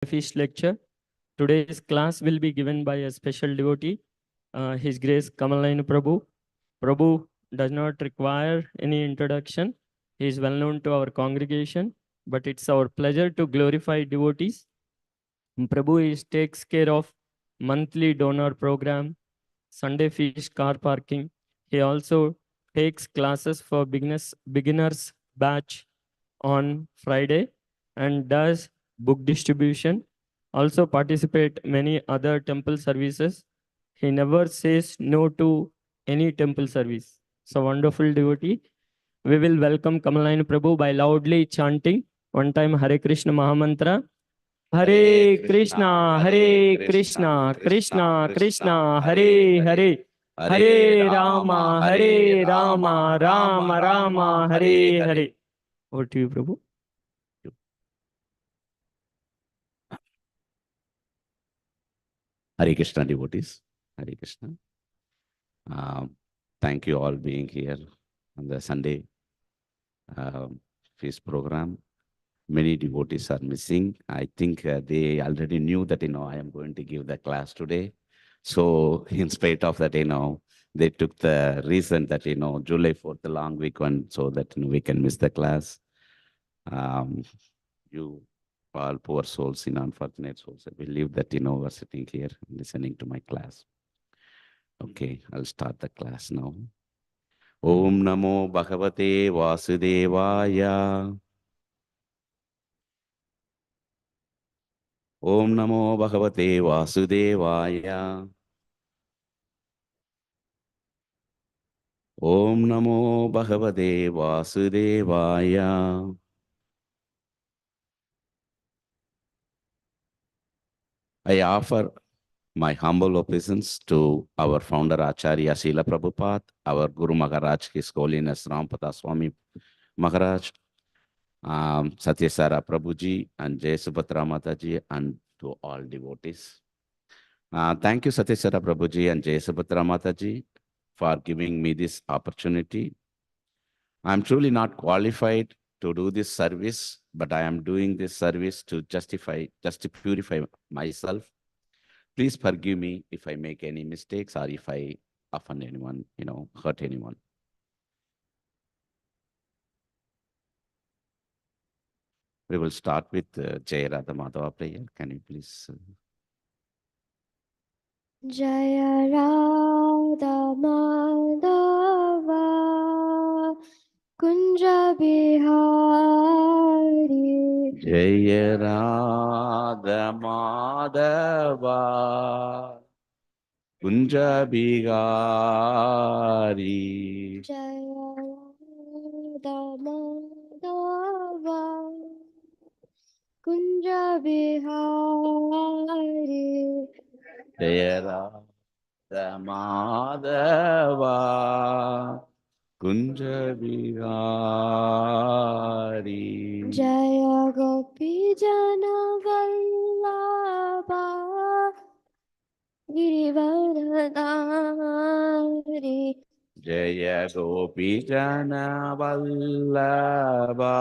Feast lecture. Today's class will be given by a special devotee, His Grace Kamalayana Prabhu. Prabhu does not require any introduction. He is well known to our congregation, but it's our pleasure to glorify devotees. Prabhu takes care of monthly donor program, Sunday feast car parking. He also takes classes for beginners batch on Friday and does book distribution. Also participate many other temple services. He never says no to any temple service. So wonderful devotee. We will welcome Kamalayana Prabhu by loudly chanting one time Hare Krishna Mahamantra. Hare Krishna, Hare Krishna, Krishna Krishna, Hare Hare. Hare Rama, Hare Rama, Rama Rama, Hare Hare. Over to you, Prabhu. Hare Krishna devotees. Hare Krishna. Thank you all being here on the Sunday feast program. Many devotees are missing. I think they already knew that, I am going to give the class today. So in spite of that, they took the reason that, July 4th, the long weekend, so that we can miss the class. You all poor souls, unfortunate souls, I believe that, are sitting here listening to my class. Okay, I'll start the class now. Om Namo Bhagavate Vasudevaya. Om Namo Bhagavate Vasudevaya. Om Namo Bhagavate Vasudevaya. I offer my humble obeisance to our founder Acharya Srila Prabhupada, our Guru Maharaj, His Holiness Rampata Swami Maharaj, Satyasara Prabhuji, and Jai Subhatra Mataji, and to all devotees. Thank you, Satyasara Prabhuji and Jai Subhatra Mataji, for giving me this opportunity. I'm truly not qualified to do this service, but I am doing this service to just to purify myself. Please forgive me if I make any mistakes or if I offend anyone, hurt anyone. We will start with Jai Radha Madhava prayer. Can you please? Jaya Radha Madhava Kunja Bihari Jaya Radha Madhava Kunja Bihari. Jaya Radha Madhava Kunja Bihari Jaya Radha Madhava Kunja Bihari. Jaya Gopi Jana Vallabha Girivaradari Jaya Gopi Jana Vallabha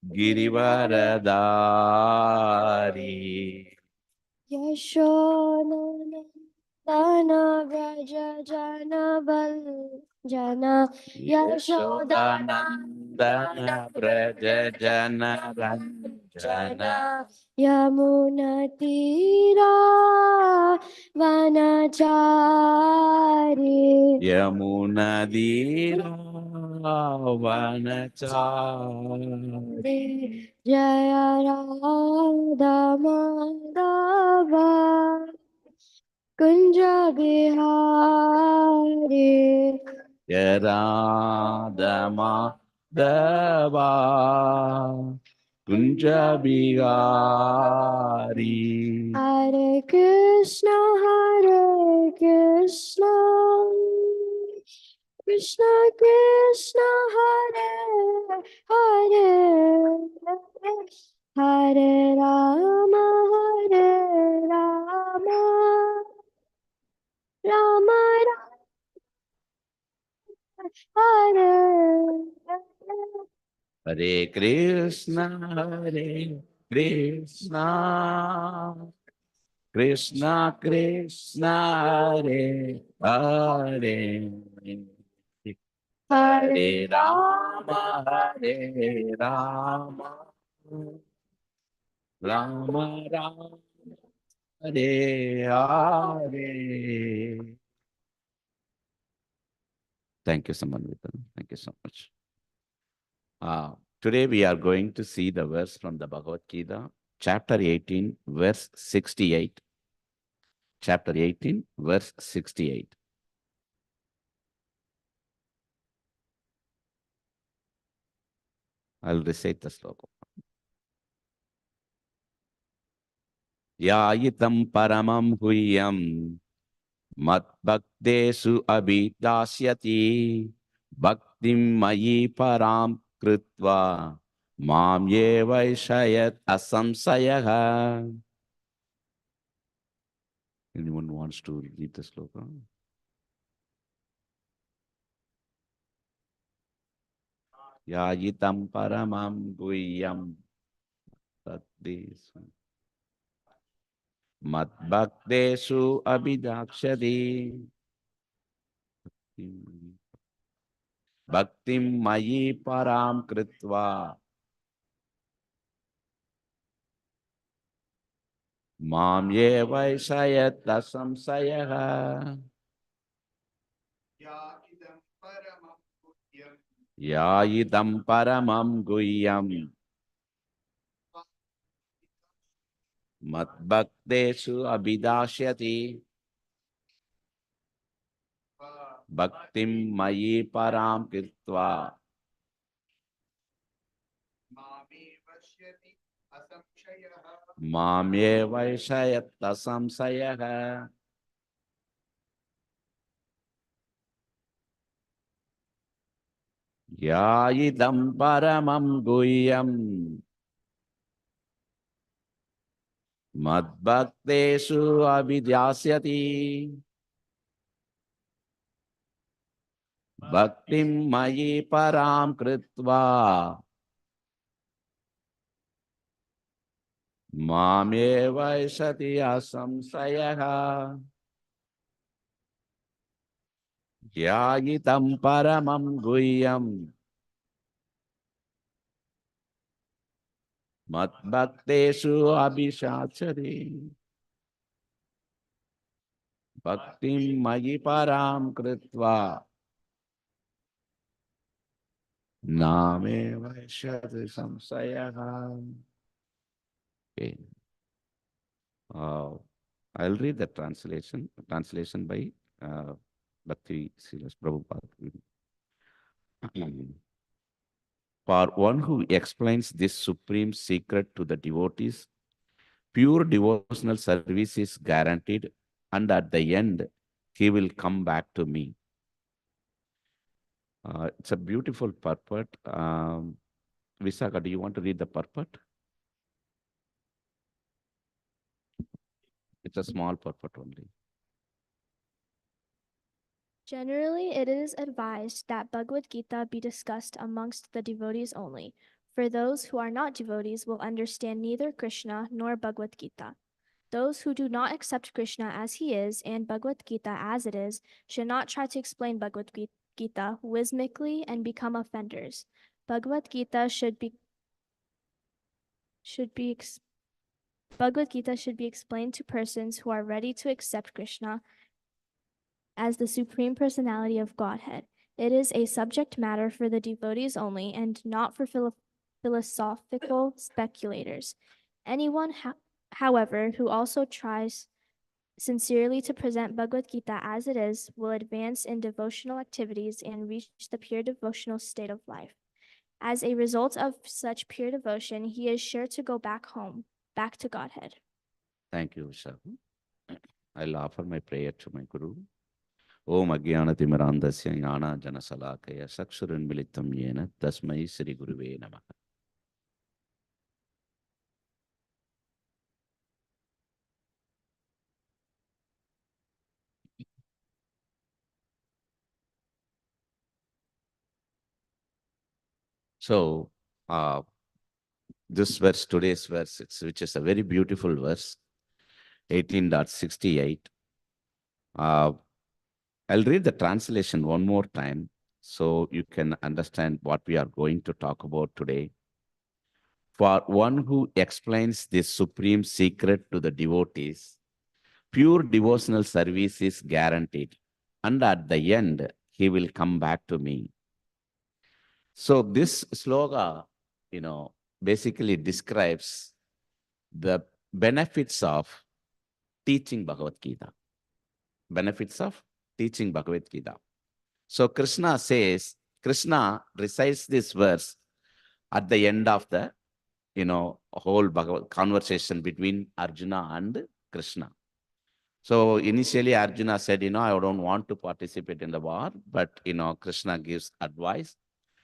Girivaradari. Yashodhana Dana Vraja Jana Val Jana Yashodhana Dana Braja Jana Ranjana Yamuna Tira Vanachari Yamuna Dira Vanachari. Jaya Radha Madhava Kunja Bihari Radha Madhava Kunja Bihari. Hare Krishna Hare Krishna Krishna Krishna Hare Hare Hare Rama Hare Rama Rama Hare Hare Krishna Hare Krishna, Krishna Krishna, Hare Hare, Hare Rama, Hare Rama, Rama Rama, Hare Hare. Thank you, Samanvitan. Thank you so much. Today we are going to see the verse from the Bhagavad Gita, chapter 18, verse 68. Chapter 18, verse 68. I'll recite the sloka. Yayitam paramam huyam mat bhaktesu abhidasyati bhaktim mayi param kritva mam ye vaishayat asamsayaha. Anyone wants to read the sloka? Yayitam paramam guhyam bhaktesu mat bhaktesu abhidakshati bhaktim mayi param kritva mam ye vaishayat asamsayaha. Yaidam paramam guhyam mat bhaktesu abhidashyati bhaktim mayi param kirtva mam ye vaishayat asamsayaha. Yaidam paramam guhyam mat bhaktesu abhidashyati bhaktim mayi param kritva mam ye vaishati asamsayaha. Yagitam paramam guhyam mat bhaktesu abhishachari bhaktim mayi param kritva name vaishyati samsayaha. Okay. I'll read the translation by Bhakti Silas Prabhupada. For one who explains this supreme secret to the devotees, pure devotional service is guaranteed, and at the end, he will come back to me. It's a beautiful purport. Visakha, do you want to read the purport? It's a small purport only. Generally, it is advised that Bhagavad Gita be discussed amongst the devotees only, for those who are not devotees will understand neither Krishna nor Bhagavad Gita. Those who do not accept Krishna as he is and Bhagavad Gita as it is should not try to explain Bhagavad Gita whimsically and become offenders. Bhagavad Gita should be explained to persons who are ready to accept Krishna as the Supreme Personality of Godhead. It is a subject matter for the devotees only and not for philosophical speculators. Anyone, however, who also tries sincerely to present Bhagavad Gita as it is will advance in devotional activities and reach the pure devotional state of life. As a result of such pure devotion, he is sure to go back home, back to Godhead. Thank you, Visakha. I'll offer my prayer to my Guru. Om Agyanatimirandasya Jnana Janasalakaya Sakshurinmilitam Yena Tasmai Sri Guruve Namaha. So, this verse, today's verse, which is a very beautiful verse, 18.68. I'll read the translation one more time so you can understand what we are going to talk about today. For one who explains this supreme secret to the devotees, pure devotional service is guaranteed. And at the end, he will come back to me. So this sloga, basically describes the benefits of teaching Bhagavad Gita. Benefits of teaching Bhagavad Gita. So Krishna recites this verse at the end of the, whole Bhagavad conversation between Arjuna and Krishna. So initially Arjuna said, I don't want to participate in the war, but, Krishna gives advice.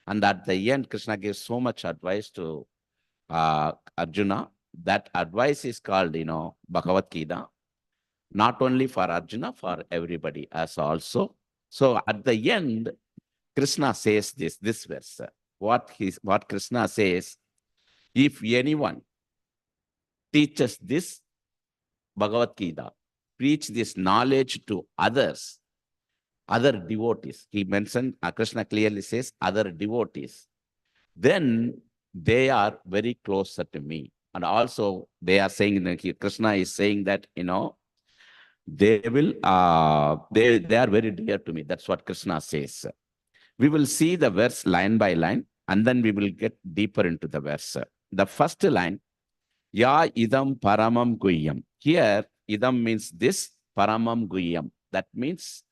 And at the end, Krishna gives so much advice to Arjuna. That advice is called, Bhagavad Gita. Not only for Arjuna, for everybody as also. So at the end, Krishna says this verse. What Krishna says, if anyone teaches this Bhagavad Gita, preach this knowledge to others, other devotees. He mentioned, Krishna clearly says, other devotees. Then they are very closer to me. And also they are saying, Krishna is saying that, they will, they are very dear to me. That's what Krishna says. We will see the verse line by line, and then we will get deeper into the verse. The first line, Ya idam paramam guhyam. Here, idam means this, paramam guhyam. That means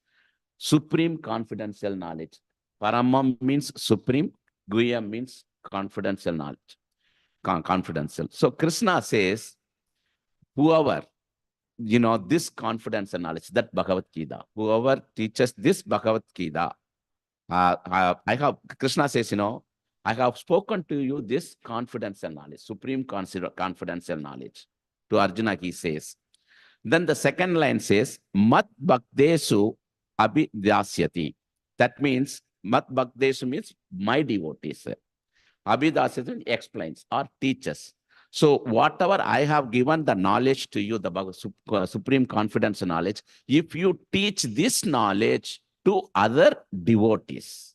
supreme confidential knowledge. Paramam means supreme, guhyam means confidential knowledge. Confidential. So Krishna says, whoever, this confidential knowledge, that Bhagavad Gita, whoever teaches this Bhagavad Gita, Krishna says, I have spoken to you this confidential knowledge, supreme confidential knowledge. To Arjuna, he says. Then the second line says, Mat Bhaktesu Abhidasyati. That means, Mat Bhaktesu means my devotees. Abhidasyati explains or teaches. So whatever I have given the knowledge to you, the supreme confidential knowledge, if you teach this knowledge to other devotees,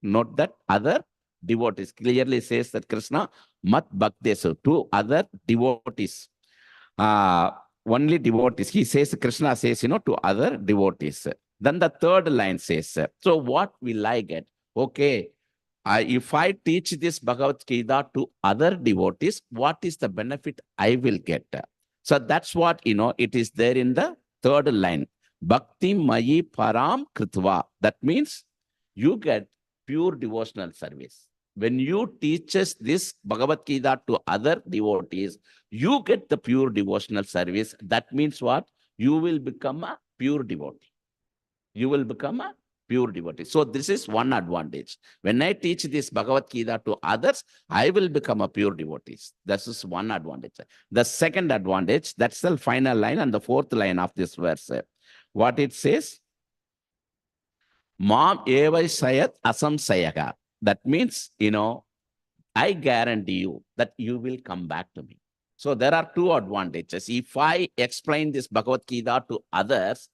note that other devotees, clearly says that Krishna, Mat Bhaktesu, to other devotees. Only devotees. He says, Krishna says, to other devotees. Then the third line says, so what will I get? Okay, if I teach this Bhagavad Gita to other devotees, what is the benefit I will get? So that's what, it is there in the third line. Bhakti Mayi Param Kritva. That means you get pure devotional service. When you teaches this Bhagavad Gita to other devotees, you get the pure devotional service. That means what? You will become a pure devotee. You will become a pure devotee. So this is one advantage. When I teach this Bhagavad Gita to others, I will become a pure devotee. This is one advantage. The second advantage, that's the final line and the fourth line of this verse. What it says? Mam evai sayat asam sayaga. That means, I guarantee you that you will come back to me. So there are two advantages. If I explain this Bhagavad Gita to others,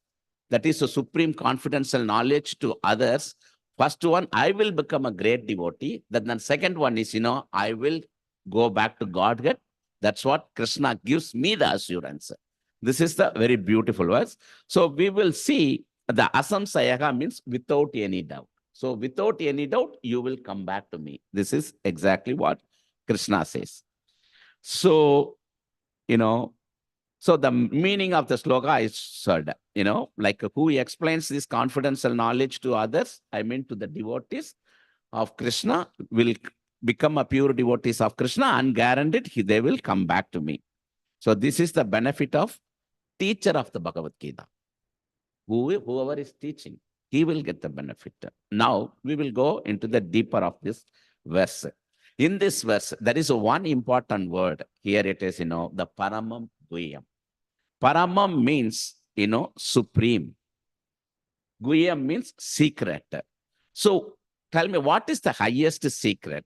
that is a supreme confidential knowledge to others. First one, I will become a great devotee. Then the second one is, I will go back to Godhead. That's what Krishna gives me the assurance. This is the very beautiful verse. So we will see the asam sayaga means without any doubt. So without any doubt, you will come back to me. This is exactly what Krishna says. So, so the meaning of the sloka is said, like who explains this confidential knowledge to others, I mean to the devotees of Krishna, will become a pure devotees of Krishna and guaranteed they will come back to me. So this is the benefit of teacher of the Bhagavad Gita. Whoever is teaching, he will get the benefit. Now we will go into the deeper of this verse. In this verse, there is one important word. Here it is, the Paramam Guhyam. Paramam means, supreme. Guhyam means secret. So tell me, what is the highest secret?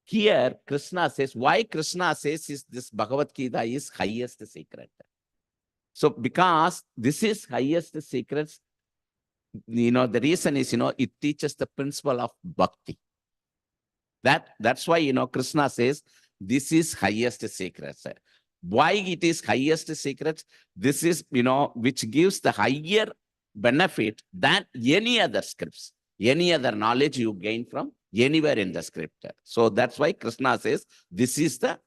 here Krishna says, why Krishna says is this Bhagavad Gita is highest secret. So because this is highest secrets, the reason is, it teaches the principle of bhakti. That's why, Krishna says, this is highest secrets. Why it is highest secrets? This is, which gives the higher benefit than any other scripts, any other knowledge you gain from anywhere in the script. So that's why Krishna says, this is the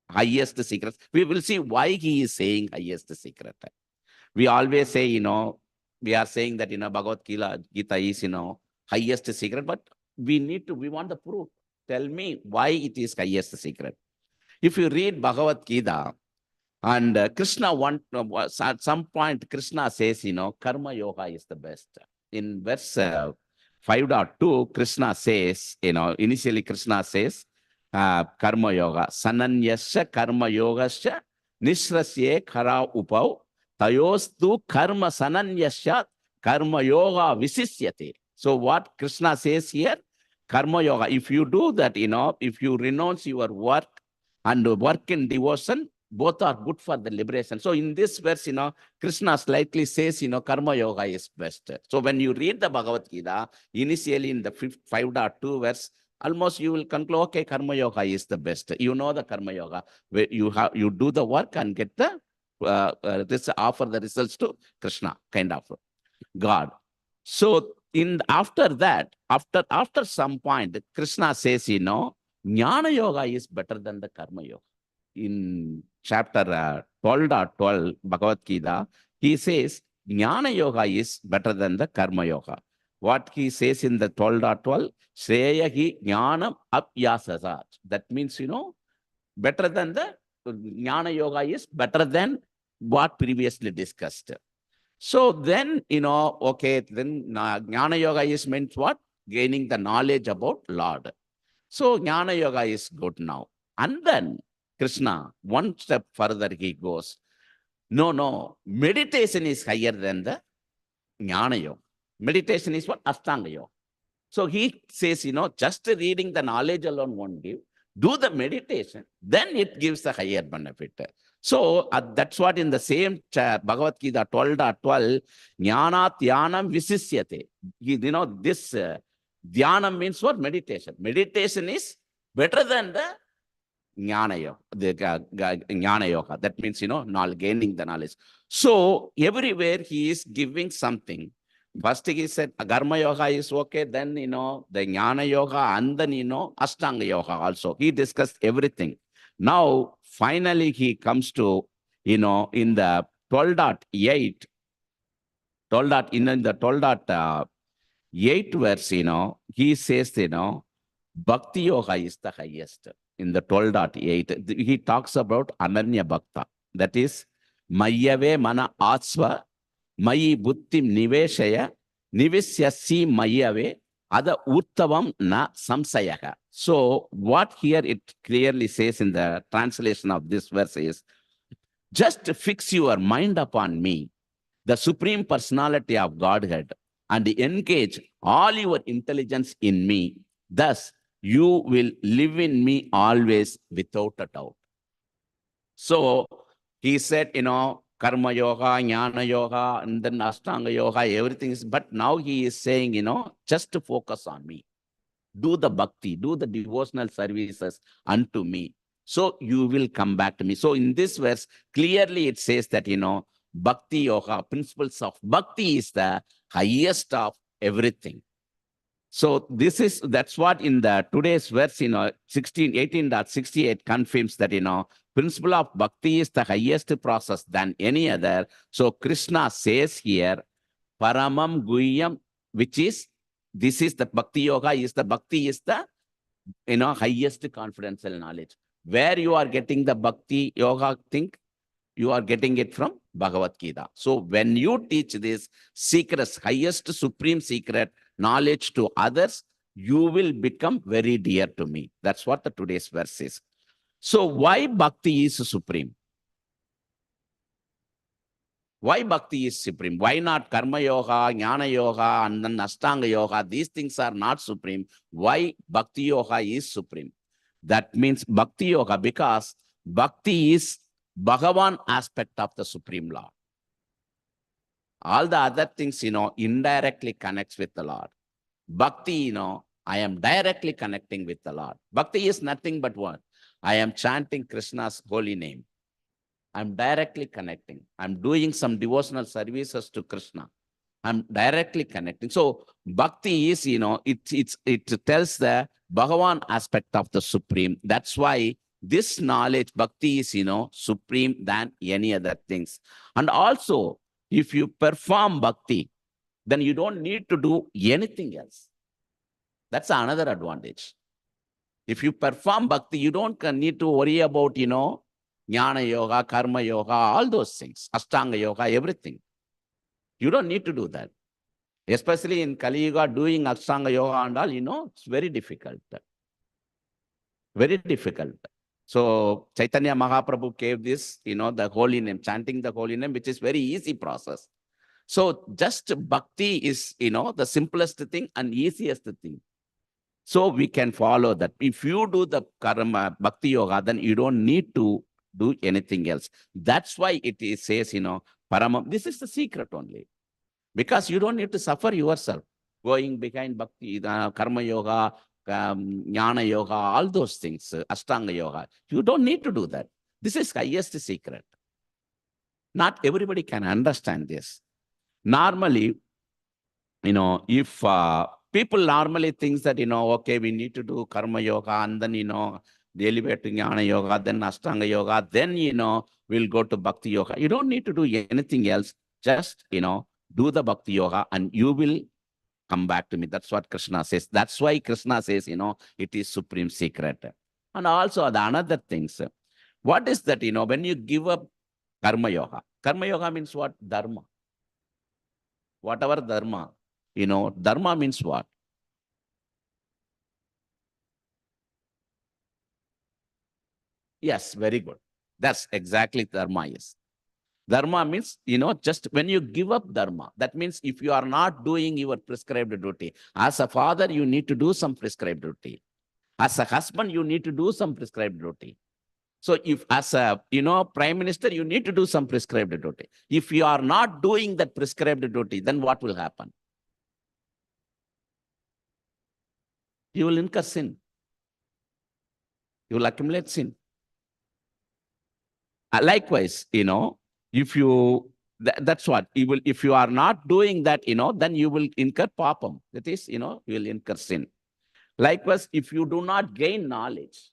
highest secret. We will see why he is saying highest secret. We always say, we are saying that, Bhagavad Gita is, highest secret, but we want the proof. Tell me why it is highest secret. If you read Bhagavad Gita, and Krishna at some point, Krishna says, Karma Yoga is the best. In verse 5.2, Krishna says, initially Krishna says, Karma Yoga, Sananyasya Karma Yogasya Nishrasye Khara Upau Tayostu Karma Sananyasya Karma Yoga Visisyate. So what Krishna says here, Karma Yoga, if you do that, if you renounce your work and work in devotion, both are good for the liberation. So in this verse, Krishna slightly says, Karma Yoga is best. So when you read the Bhagavad Gita, initially in the 5.2 verse, almost you will conclude, okay, Karma Yoga is the best. You know the Karma Yoga, where you do the work and get the offer the results to Krishna, kind of God. So after that, after some point, Krishna says, Jnana Yoga is better than the Karma Yoga. In chapter 12.12 Bhagavad Gita, he says Jnana Yoga is better than the Karma Yoga. What he says in the 12.12, Shreyahi Jnanam Apyasasat. That means, better than the Jnana Yoga is better than what previously discussed. So then, okay, then Jnana Yoga is meant what? Gaining the knowledge about Lord. So Jnana Yoga is good now. And then Krishna, one step further he goes, no, meditation is higher than the Jnana Yoga. Meditation is what? Ashtanga Yoga. So he says, just reading the knowledge alone won't give. Do the meditation, then it gives the higher benefit. So that's what in the same Bhagavad Gita 12.12, Jnana Dhyanam Visisyate. This Dhyanam means what? Meditation. Meditation is better than the Jnana Yoga, Jnana Yoga. That means, gaining the knowledge. So everywhere he is giving something. First he said, Karma Yoga is okay. Then, the Jnana Yoga and then, Ashtanga Yoga also. He discussed everything. Now, finally, he comes to, in the 12.8, in the 12.8 verse, he says, Bhakti Yoga is the highest. In the 12.8, he talks about Ananya Bhakta. That is, Mayave Mana Atsva, Mayi Buttim Niveshaya, Nivisyasi Mayave, Ada Uttavam Na Samsayaha. So, what here it clearly says in the translation of this verse is, just fix your mind upon me, the Supreme Personality of Godhead, and engage all your intelligence in me. Thus, you will live in me always without a doubt. So, he said, Karma Yoga, Jnana Yoga, and then Ashtanga Yoga, everything is, but now he is saying, just to focus on me. Do the bhakti, do the devotional services unto me. So you will come back to me. So in this verse, clearly it says that, Bhakti Yoga, principles of bhakti is the highest of everything. So that's what in the today's verse, 18.68 confirms that, principle of bhakti is the highest process than any other. So Krishna says here, Paramam Guhyam, which is, this is the Bhakti Yoga, Bhakti is the, highest confidential knowledge. Where you are getting the Bhakti Yoga thing, you are getting it from Bhagavad Gita. So when you teach this secrets, highest supreme secret knowledge to others, you will become very dear to me. That's what the today's verse is. So why Bhakti is supreme? Why Bhakti is supreme? Why not Karma Yoga, Jnana Yoga, and then Ashtanga Yoga? These things are not supreme. Why Bhakti Yoga is supreme? That means Bhakti Yoga, because Bhakti is Bhagavan aspect of the Supreme Lord. All the other things, indirectly connects with the Lord. Bhakti, I am directly connecting with the Lord. Bhakti is nothing but what? I am chanting Krishna's holy name. I'm directly connecting. I'm doing some devotional services to Krishna. I'm directly connecting. So Bhakti is, it tells the Bhagavan aspect of the Supreme. That's why this knowledge, Bhakti is, supreme than any other things. And also, if you perform Bhakti, then you don't need to do anything else. That's another advantage. If you perform Bhakti, you don't need to worry about, Jnana Yoga, Karma Yoga, all those things, Ashtanga Yoga, everything. You don't need to do that. Especially in Kali Yuga, doing Ashtanga Yoga and all, it's very difficult. Very difficult. So Chaitanya Mahaprabhu gave this, the holy name, chanting the holy name, which is very easy process. So just Bhakti is, the simplest thing and easiest thing. So we can follow that. If you do the karma, Bhakti Yoga, then you don't need to do anything else. That's why it says, Paramam. This is the secret only. Because you don't need to suffer yourself. Going behind Bhakti, Karma Yoga, Jnana Yoga, all those things, Ashtanga Yoga. You don't need to do that. This is highest secret. Not everybody can understand this. Normally, if people normally think that, okay, we need to do Karma Yoga and then, elevate to Jnana Yoga, then Ashtanga Yoga, then, we'll go to Bhakti Yoga. You don't need to do anything else. Just, do the Bhakti Yoga and you will come back to me. That's what Krishna says. That's why Krishna says, it is supreme secret. And also the another things. What is that, when you give up Karma Yoga means what? Dharma. Whatever Dharma, Dharma means what? Yes, very good. That's exactly Dharma is. Dharma means, just when you give up Dharma, that means if you are not doing your prescribed duty, as a father, you need to do some prescribed duty. As a husband, you need to do some prescribed duty. So if as a, prime minister, you need to do some prescribed duty. If you are not doing that prescribed duty, then what will happen? You will incur sin. You will accumulate sin. Likewise, if you, that's what you will, if you are not doing that, then you will incur papam. That is, you will incur sin. Likewise, if you do not gain knowledge,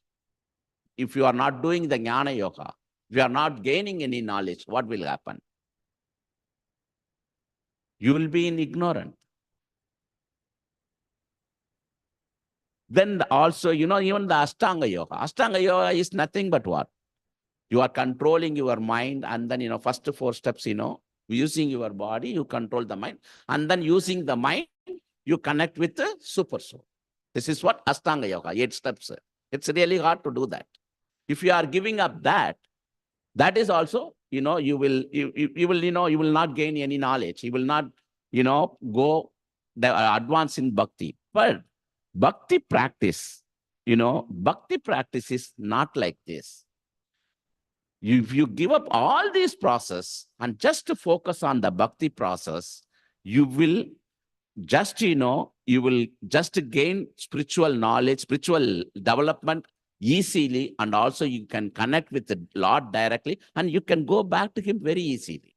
if you are not doing the Jnana Yoga, if you are not gaining any knowledge, what will happen? You will be in ignorant. Then also, even the Ashtanga Yoga is nothing but what? You are controlling your mind, and then, first 4 steps, using your body, you control the mind. And then using the mind, you connect with the super soul. This is what Ashtanga Yoga, 8 steps. It's really hard to do that. If you are giving up that is also, you will not gain any knowledge. You will not, go advance in Bhakti. But Bhakti practice, Bhakti practice is not like this. If you give up all these process and just to focus on the Bhakti process, you will just, you will just gain spiritual knowledge, spiritual development easily, and also you can connect with the Lord directly, and you can go back to Him very easily.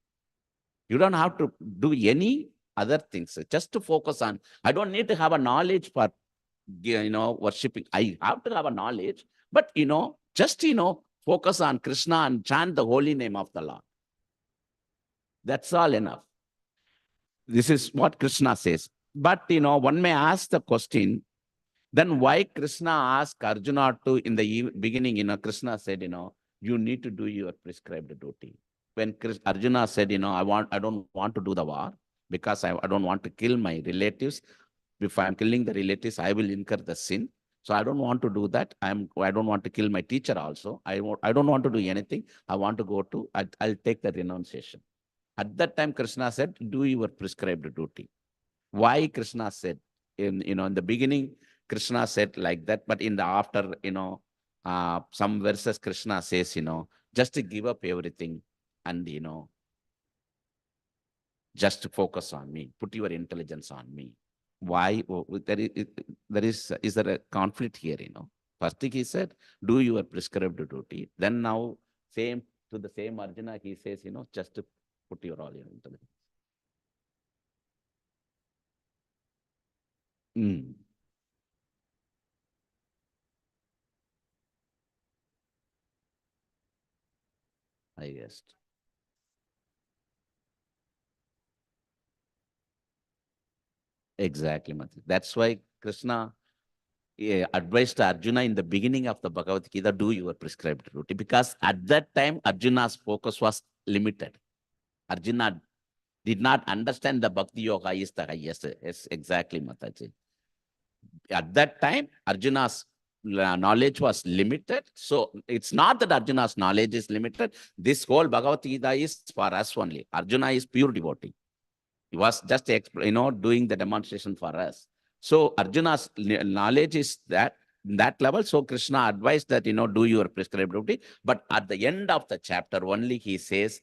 You don't have to do any other things. Just to focus on, I don't need to have a knowledge for, worshiping. I have to have a knowledge, but, just, focus on Krishna and chant the holy name of the Lord. That's all enough. This is what Krishna says. But, one may ask the question, then why Krishna asked Arjuna to, in the beginning, Krishna said, you need to do your prescribed duty. When Arjuna said, I don't want to do the war because I don't want to kill my relatives. If I'm killing the relatives, I will incur the sin. So I don't want to do that. I don't want to kill my teacher also. I don't want to do anything. I want to go to, I'll take the renunciation. At that time, Krishna said, do your prescribed duty. Why Krishna said, in the beginning, Krishna said like that, but in the after, some verses Krishna says, just to give up everything and, just focus on me, put your intelligence on me. Why? Is there a conflict here, First thing he said, do your prescribed duty. Then now, to the same Arjuna, he says, just to put all your intelligence. I guess. Exactly, Mati. That's why Krishna advised Arjuna in the beginning of the Bhagavad Gita, do your prescribed duty. Because at that time, Arjuna's focus was limited. Arjuna did not understand the Bhakti Yoga is the highest. Yes, exactly, Mataji. At that time, Arjuna's knowledge was limited. So it's not that Arjuna's knowledge is limited. This whole Bhagavad Gita is for us only. Arjuna is pure devotee. He was just, doing the demonstration for us. So Arjuna's knowledge is that level. So Krishna advised that, do your prescribed duty. But at the end of the chapter only, he says,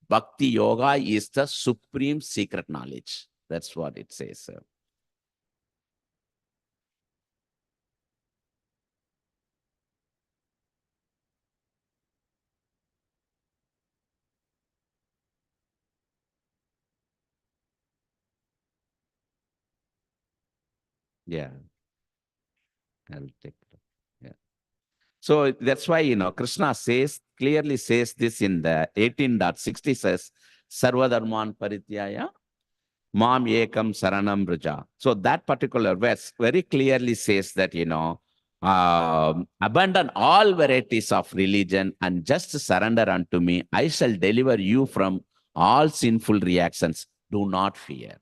Bhakti Yoga is the supreme secret knowledge. That's what it says. Yeah. I'll take it. Yeah. So that's why, Krishna clearly says this in the 18.60 says, Sarvadharman Parityaya, Mam Ekam Saranam Braja. So that particular verse very clearly says that, abandon all varieties of religion and just surrender unto me. I shall deliver you from all sinful reactions. Do not fear.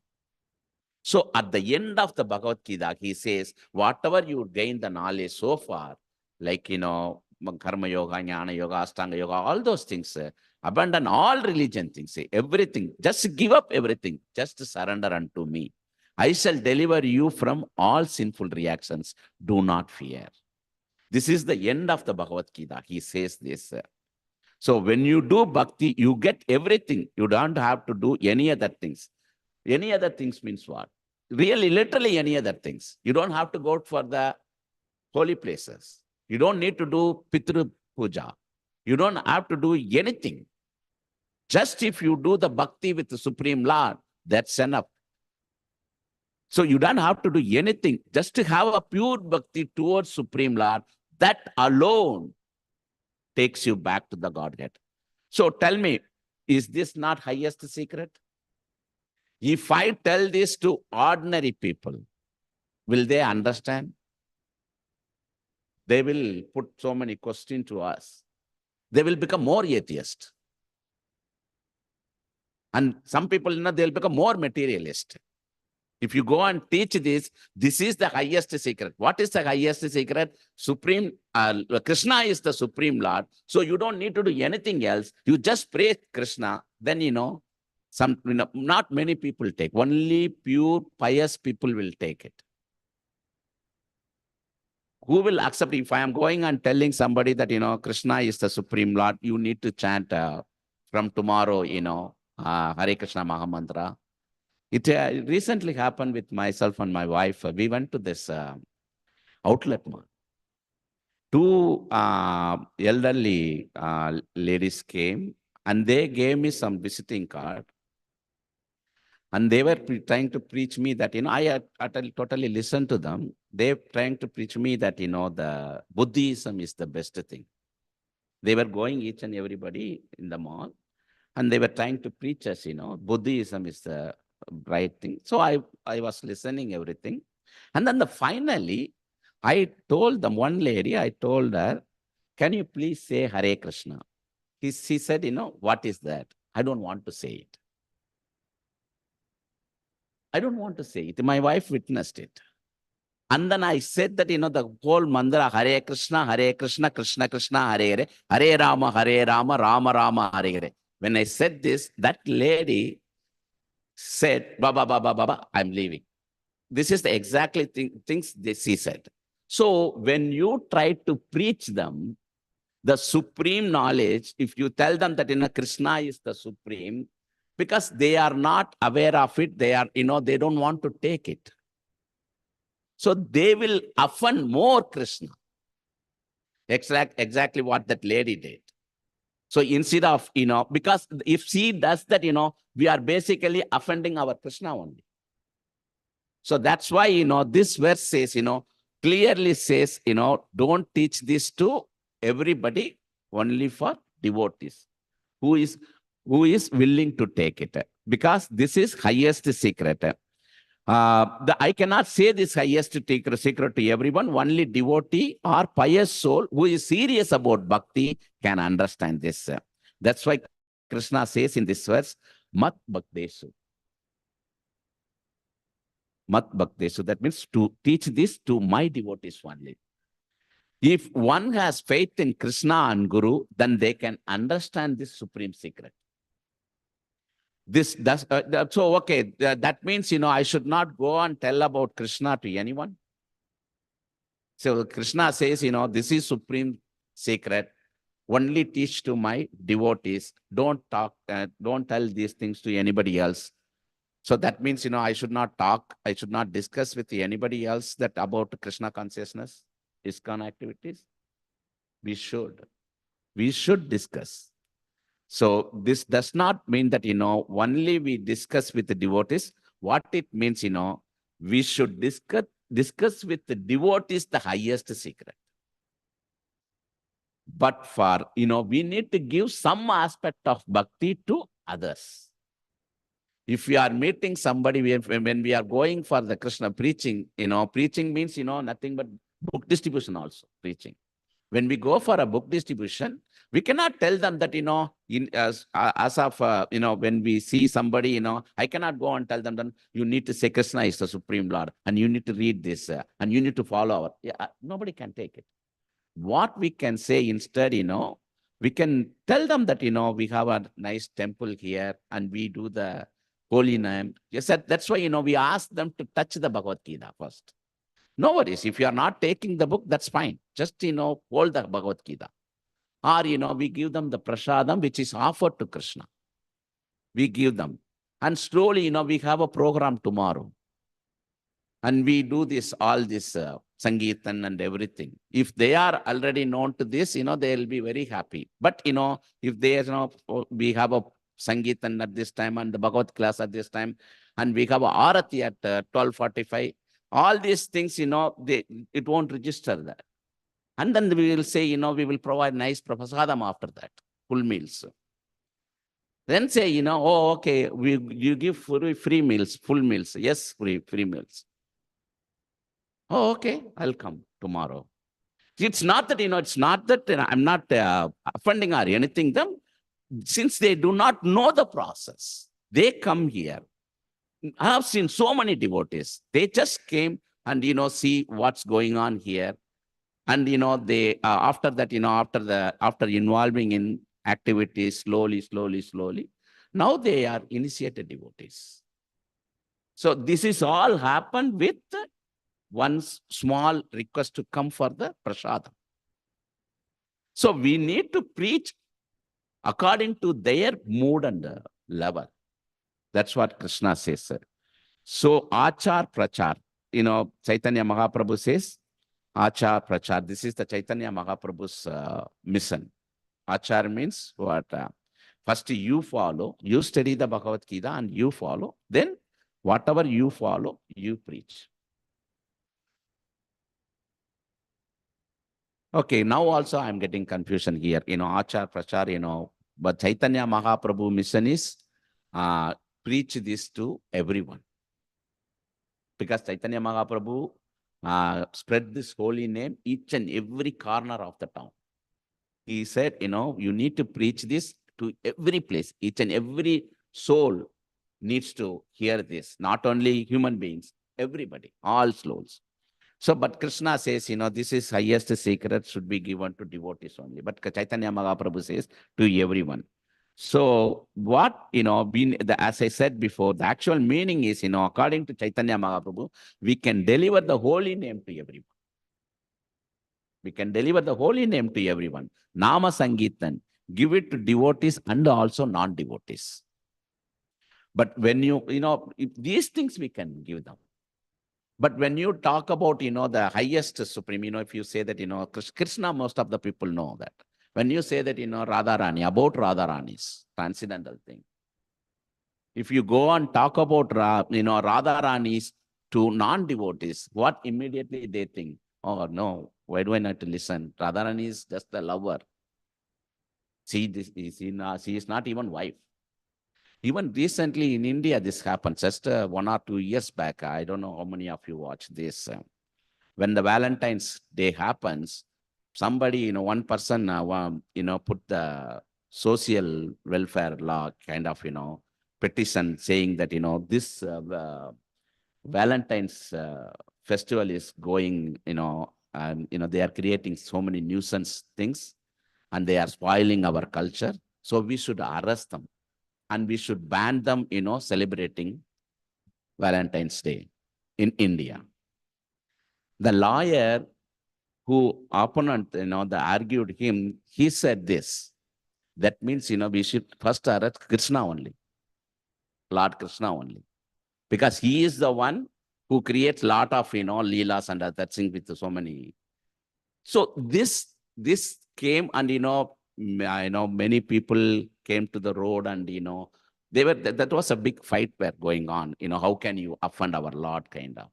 So at the end of the Bhagavad Gita, he says, whatever you gain the knowledge so far, like, Karma Yoga, Jnana Yoga, Astanga Yoga, all those things, abandon all religion things, everything, just give up everything, just surrender unto me. I shall deliver you from all sinful reactions. Do not fear. This is the end of the Bhagavad Gita. He says this. So when you do bhakti, you get everything. You don't have to do any other things. Any other things means what? Really, literally any other things. You don't have to go for the holy places. You don't need to do Pitru Puja. You don't have to do anything. Just if you do the bhakti with the Supreme Lord, that's enough. So you don't have to do anything. Just to have a pure bhakti towards Supreme Lord, that alone takes you back to the Godhead. So tell me, is this not highest secret? If I tell this to ordinary people, will they understand? They will put so many questions to us. They will become more atheist. And some people, they'll become more materialist. If you go and teach this, this is the highest secret. What is the highest secret? Supreme, Krishna is the Supreme Lord. So you don't need to do anything else. You just pray Krishna. Then, not many people take. Only pure, pious people will take it. Who will accept? If I am going and telling somebody that, Krishna is the Supreme Lord, you need to chant from tomorrow, Hare Krishna Mahamantra. It recently happened with myself and my wife. We went to this outlet mall. Two elderly ladies came and they gave me some visiting card. And they were trying to preach me that, I totally listened to them. They're trying to preach me that, the Buddhism is the best thing. They were going each and everybody in the mall and they were trying to preach us, Buddhism is the right thing. So I was listening everything. And then finally, I told them, one lady, I told her, can you please say Hare Krishna? She said, what is that? I don't want to say it. I don't want to say it. My wife witnessed it. And then I said that, the whole mantra, Hare Krishna, Krishna Krishna, Hare Hare, Hare Rama, Rama Rama, Hare Hare. When I said this, that lady said, Baba, I'm leaving. This is the exactly things she said. So when you try to preach them the supreme knowledge, if you tell them that Krishna is the supreme, because they are not aware of it, they are, they don't want to take it. So they will offend more Krishna. Exactly what that lady did. So instead of, because if she does that, we are basically offending our Krishna only. So that's why, this verse says, clearly says, don't teach this to everybody, only for devotees who is willing to take it, because this is highest secret. I cannot say this highest secret to everyone. Only devotee or pious soul who is serious about bhakti can understand this. That's why Krishna says in this verse, Mat Bhaktesu. Mat Bhaktesu. That means to teach this to my devotees only. If one has faith in Krishna and Guru, then they can understand this supreme secret. So, okay, that means, I should not go and tell about Krishna to anyone. So Krishna says, this is supreme secret. Only teach to my devotees. Don't tell these things to anybody else. So that means, I should not talk. I should not discuss with anybody else that about Krishna consciousness, ISKCON activities. We should discuss. So this does not mean that, only we discuss with the devotees. What it means, we should discuss with the devotees the highest secret. But for, we need to give some aspect of bhakti to others. If we are meeting somebody, when we are going for the Krishna preaching, preaching means, nothing but book distribution also, preaching. When we go for a book distribution, we cannot tell them that, when we see somebody, I cannot go and tell them that you need to say Krishna is the Supreme Lord and you need to read this and you need to follow nobody can take it. What we can say instead, we can tell them that, we have a nice temple here and we do the holy name. Yes, that's why, we ask them to touch the Bhagavad Gita first. No worries. If you are not taking the book, that's fine. Just, hold the Bhagavad Gita. Or, we give them the prasadam, which is offered to Krishna. We give them. And slowly, we have a program tomorrow. And we do all this Sangeetan and everything. If they are already known to this, they'll be very happy. But, if they, we have a Sangeetan at this time and the Bhagavad class at this time, and we have a Arati at 12:45, all these things, it won't register that. And then we will say, we will provide nice prasadam after that, full meals. Then say, oh, okay, you give free meals, full meals. Yes, free meals. Oh, okay, I'll come tomorrow. It's not that, it's not that I'm not offending or anything them. Since they do not know the process, they come here. I have seen so many devotees. They just came and, see what's going on here. And, they, after that, after involving in activities, slowly, now they are initiated devotees. So this is all happened with one small request to come for the prasadam. So we need to preach according to their mood and level. That's what Krishna says, sir. So Achar Prachar, Chaitanya Mahaprabhu says, Achar Prachar. This is the Chaitanya Mahaprabhu's mission. Achar means what? First you follow, you study the Bhagavad Gita and you follow. Then whatever you follow, you preach. Okay, now also I'm getting confusion here. Achar Prachar, but Chaitanya Mahaprabhu mission is preach this to everyone. Because Chaitanya Mahaprabhu spread this holy name each and every corner of the town. He said, you need to preach this to every place. Each and every soul needs to hear this. Not only human beings, everybody, all souls. So, but Krishna says, this is highest secret should be given to devotees only. But Chaitanya Mahaprabhu says to everyone. So what, as I said before, the actual meaning is, according to Chaitanya Mahaprabhu, we can deliver the holy name to everyone. We can deliver the holy name to everyone. Nama Sangeetan. Give it to devotees and also non-devotees. But when these things we can give them. But when you talk about, the highest supreme, if you say that, Krishna, most of the people know that. When you say that, Radharani, about Radharani's transcendental thing. If you go and talk about, Radharani's to non-devotees, what immediately they think? Oh, no, why do I not listen? Radharani is just the lover. She is not even wife. Even recently in India, this happened just 1 or 2 years back. I don't know how many of you watched this. When the Valentine's Day happens, somebody, one person, put the social welfare law kind of, petition saying that, this Valentine's festival is going, they are creating so many nuisance things and they are spoiling our culture. So we should arrest them and we should ban them, celebrating Valentine's Day in India. The lawyer who opponent, they argued him, he said this. That means, we should first arrest Krishna only, Lord Krishna only, because he is the one who creates lot of, leelas and other things with so many. So this came and, many people came to the road and, that was a big fight were going on. How can you offend our Lord kind of.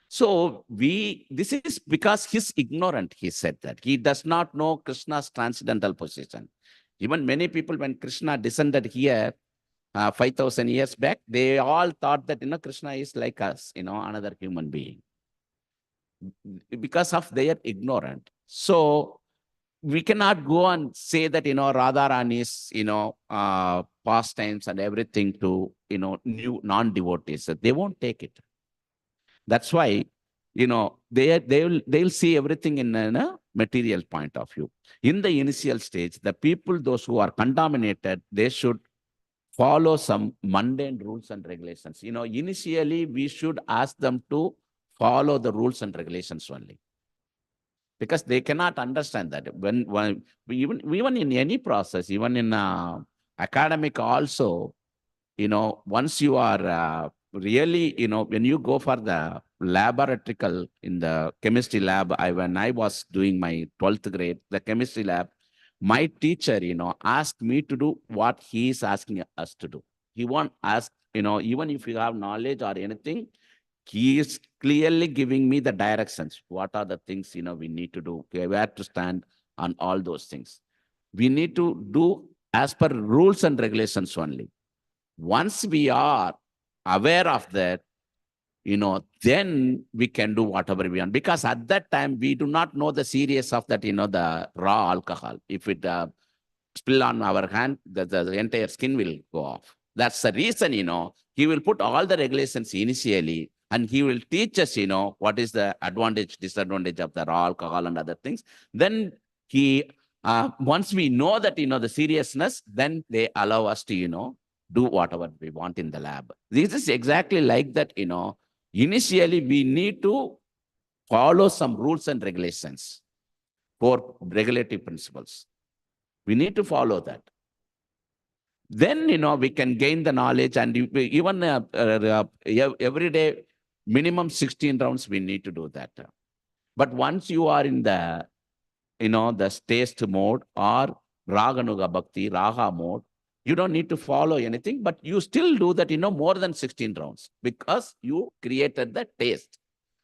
So this is because he's ignorant, he said that. He does not know Krishna's transcendental position. Even many people, when Krishna descended here 5,000 years back, they all thought that, Krishna is like us, another human being. Because of their ignorance. So we cannot go and say that, Radharani's, pastimes and everything to, new non-devotees. They won't take it. That's why, they'll see everything in a material point of view. In the initial stage, the people, those who are contaminated, they should follow some mundane rules and regulations. Initially, we should ask them to follow the rules and regulations only. Because they cannot understand that. When even in any process, even in academic also, once you are really, when you go for the laboratorical in the chemistry lab, when I was doing my 12th grade, the chemistry lab, my teacher, asked me to do what he is asking us to do. He won't ask, even if you have knowledge or anything, he is clearly giving me the directions. What are the things, we need to do, where to stand on all those things. We need to do as per rules and regulations only. Once we are aware of that, then we can do whatever we want. Because at that time, we do not know the seriousness of that, the raw alcohol. If it spill on our hand, the entire skin will go off. That's the reason, he will put all the regulations initially, and he will teach us, what is the advantage, disadvantage of the raw alcohol and other things. Then once we know that, the seriousness, then they allow us to, do whatever we want in the lab. This is exactly like that, initially we need to follow some rules and regulations for regulatory principles. We need to follow that. Then, we can gain the knowledge, and even every day, minimum 16 rounds, we need to do that. But once you are in the, the taste mode or Raganuga Bhakti, Raga mode, you don't need to follow anything, but you still do that, more than 16 rounds because you created the taste.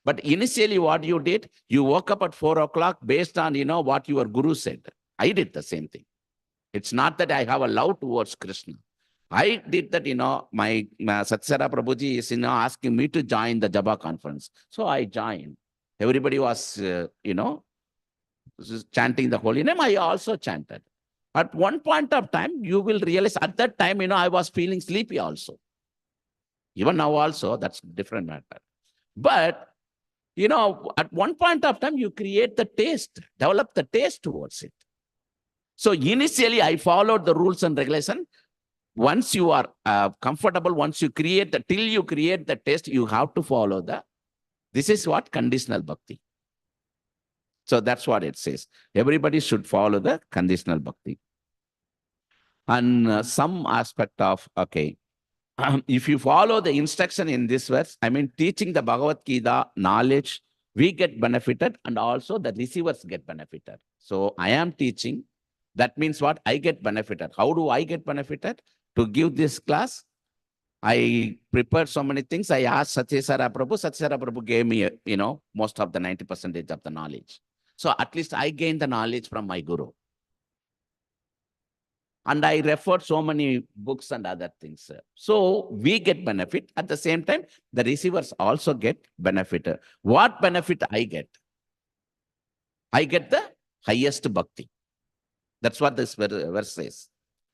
But initially what you did, you woke up at 4 o'clock based on, what your guru said. I did the same thing. It's not that I have a love towards Krishna. I did that, my Satsara Prabhuji is, asking me to join the Japa conference. So I joined. Everybody was, chanting the holy name. I also chanted. At one point of time, you will realize at that time, I was feeling sleepy also. Even now also, that's different matter. But, at one point of time, you create the taste, develop the taste towards it. So initially, I followed the rules and regulations. Once you are comfortable, once you create till you create the taste, you have to follow this is what conditional bhakti. So that's what it says. Everybody should follow the conditional bhakti. And some aspect of, okay, if you follow the instruction in this verse, I mean, teaching the Bhagavad Gita knowledge, we get benefited and also the receivers get benefited. So I am teaching. That means what? I get benefited. How do I get benefited? To give this class, I prepared so many things. I asked Satyasara Prabhu. Satyasara Prabhu gave me, most of the 90% of the knowledge. So at least I gained the knowledge from my guru. And I referred so many books and other things. So we get benefit. At the same time, the receivers also get benefit. What benefit I get? I get the highest bhakti. That's what this verse says.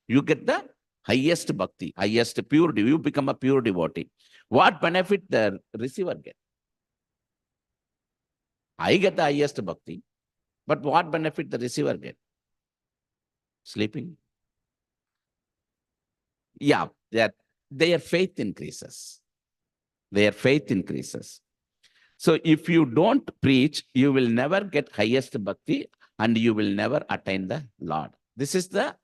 You get the highest bhakti, highest pure. You become a pure devotee. What benefit the receiver get? I get the highest bhakti. But what benefit the receiver get? Sleeping. Yeah, their faith increases. Their faith increases. So if you don't preach, you will never get highest bhakti and you will never attain the Lord. This is the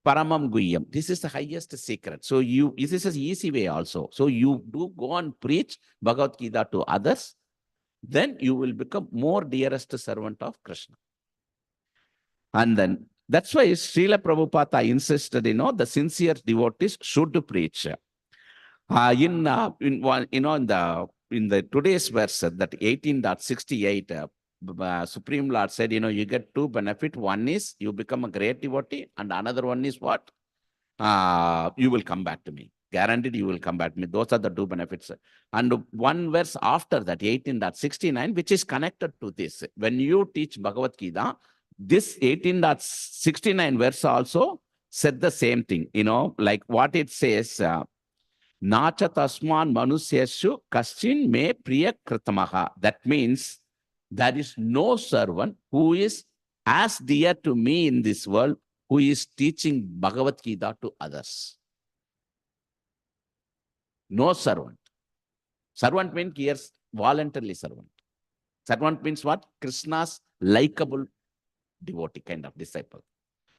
Paramam Guhyam. This is the highest secret. So this is an easy way also. So you do go and preach Bhagavad Gita to others, then you will become more dearest servant of Krishna. And then that's why Srila Prabhupada insisted, the sincere devotees should preach. In the today's verse, that 18.68, Supreme Lord said, you get two benefits. One is you become a great devotee, and another one is what? You will come back to me. Guaranteed you will come back to me. Those are the two benefits. And one verse after that, 18.69, which is connected to this. When you teach Bhagavad Gita, this 18.69 verse also said the same thing, like what it says, Nacha tasman manusyeshu kaschin me priya kritamaha. That means there is no servant who is as dear to me in this world who is teaching Bhagavad Gita to others. No servant. Servant means here voluntarily servant. Servant means what? Krishna's likable devotee, kind of disciple.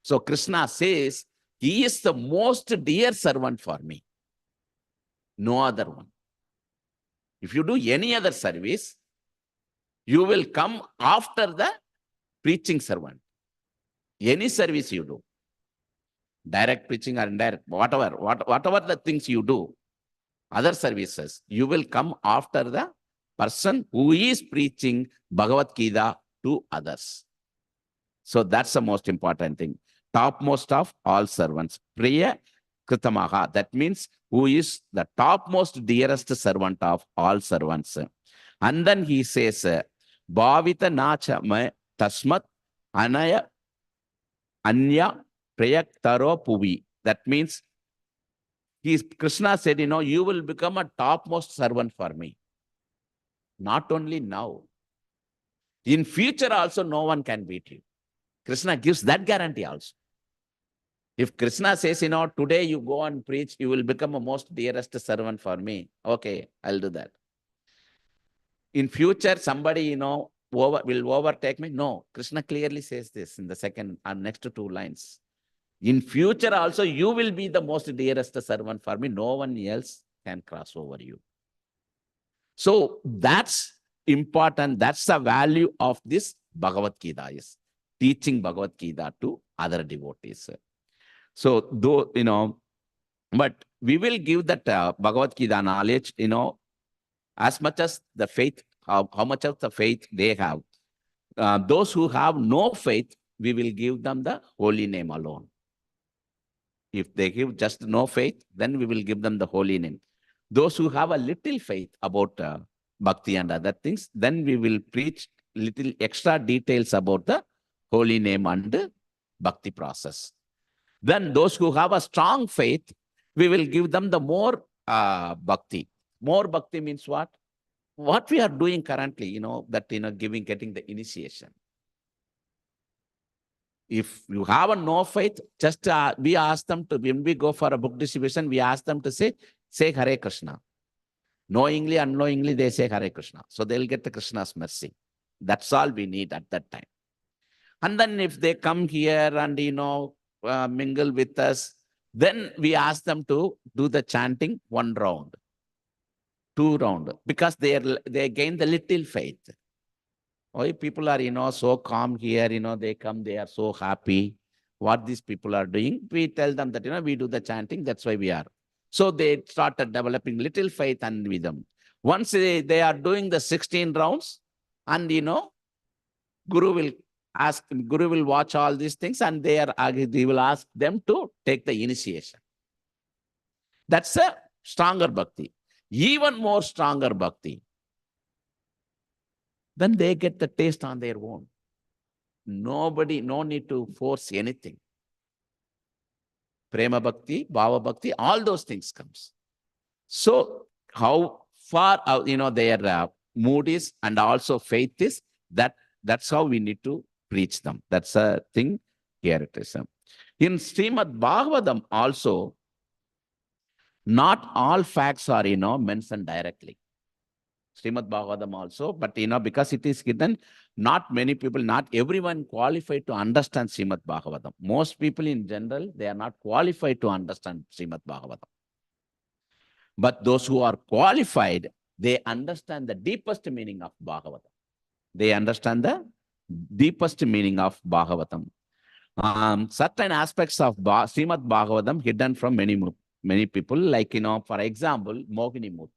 So Krishna says, he is the most dear servant for me. No other one. If you do any other service, you will come after the preaching servant. Any service you do, direct preaching or indirect, whatever the things you do, other services, you will come after the person who is preaching Bhagavad Gita to others. So that's the most important thing. Topmost of all servants. Priya Kritamaha. That means who is the topmost dearest servant of all servants. And then he says, Bhavita nacha me tasmat anaya anya prayaktaro puvi. That means Krishna said, you will become a topmost servant for me. Not only now. In future also, no one can beat you. Krishna gives that guarantee also. If Krishna says, today you go and preach, you will become a most dearest servant for me. Okay, I'll do that. In future, somebody, will overtake me. No, Krishna clearly says this in the second and next two lines. In future also, you will be the most dearest servant for me. No one else can cross over you. So that's important. That's the value of this Bhagavad Gita, is teaching Bhagavad Gita to other devotees. So, though, but we will give that Bhagavad Gita knowledge, as much as the faith, how much of the faith they have. Those who have no faith, we will give them the holy name alone. If they give just no faith, then we will give them the holy name. Those who have a little faith about bhakti and other things, then we will preach little extra details about the holy name and bhakti process. Then those who have a strong faith, we will give them the more bhakti. More bhakti means what? What we are doing currently, getting the initiation. If you have a no faith, just we ask them to, when we go for a book distribution, we ask them to say Hare Krishna. Knowingly, unknowingly, they say Hare Krishna. So they'll get the Krishna's mercy. That's all we need at that time. And then if they come here and, mingle with us, then we ask them to do the chanting 1 round, 2 round, because they gain the little faith. Why people are, so calm here, they come, they are so happy. What these people are doing, we tell them that, we do the chanting, that's why we are. So they started developing little faith and with them. Once they are doing the 16 rounds, and, Guru will watch all these things, and they will ask them to take the initiation. That's a stronger bhakti. Even more stronger bhakti. Then they get the taste on their own. No need to force anything. Prema bhakti, bhava bhakti, all those things comes. So how far, their mood is and also faith is, that's how we need to preach them. That's a thing here it is. In Srimad Bhagavatam also, not all facts are, mentioned directly. Srimad Bhagavatam also, but, because it is hidden, not many people, not everyone qualified to understand Srimad Bhagavatam. Most people in general, they are not qualified to understand Srimad Bhagavatam. But those who are qualified, they understand the deepest meaning of Bhagavatam. They understand the deepest meaning of Bhagavatam. Certain aspects of Srimad Bhagavatam hidden from many people, like, for example, Mohini Murti.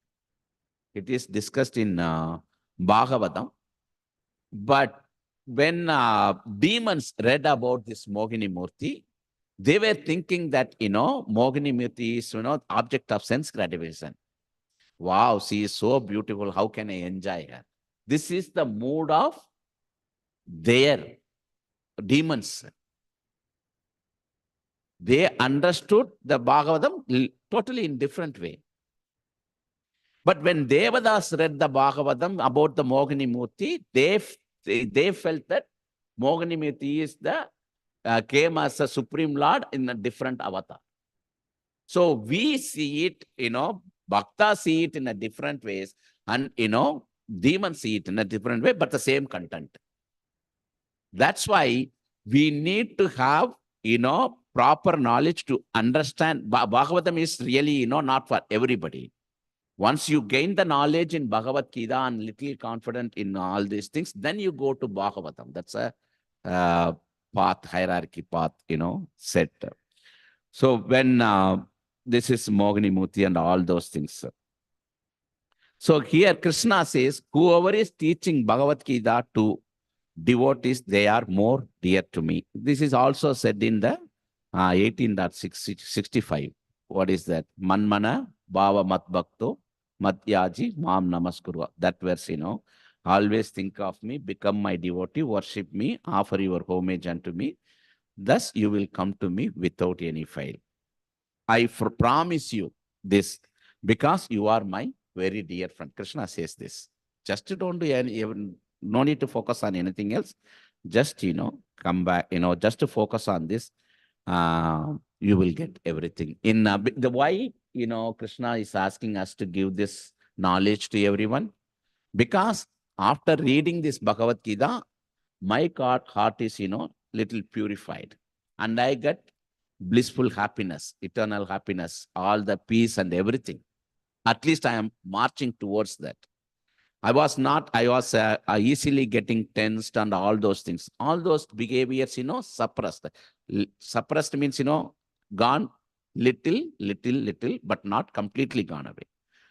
It is discussed in Bhagavatam. But when demons read about this Mohini Murti, they were thinking that, Mohini Murti is, object of sense gratification. Wow, she is so beautiful. How can I enjoy her? This is the mood of their demons. They understood the Bhagavatam totally in different way. But when Devadas read the Bhagavatam about the Mohini Murti, they felt that Mohini Murti is came as a Supreme Lord in a different avatar. So we see it, Bhakta see it in a different ways, and, demons see it in a different way, but the same content. That's why we need to have, proper knowledge to understand. Bhagavatam is really, not for everybody. Once you gain the knowledge in Bhagavad Gita and little confident in all these things, then you go to Bhagavatam. That's a path, hierarchy path, set. So when this is Mohini Murti and all those things. So here Krishna says, whoever is teaching Bhagavad Gita to devotees, they are more dear to me. This is also said in the 18.65. What is that? Manmana bhava mat bhakto matyaji mam namaskuru. That verse, always think of me, become my devotee, worship me, offer your homage unto me. Thus you will come to me without any fail. I promise you this because you are my very dear friend. Krishna says this. Just don't do no need to focus on anything else. Just, come back, just to focus on this. You will get everything. In the why, Krishna is asking us to give this knowledge to everyone. Because after reading this Bhagavad Gita, my heart is, little purified. And I get blissful happiness, eternal happiness, all the peace and everything. At least I am marching towards that. I was easily getting tensed and all those things. All those behaviors, suppressed. Suppressed means, gone little, but not completely gone away.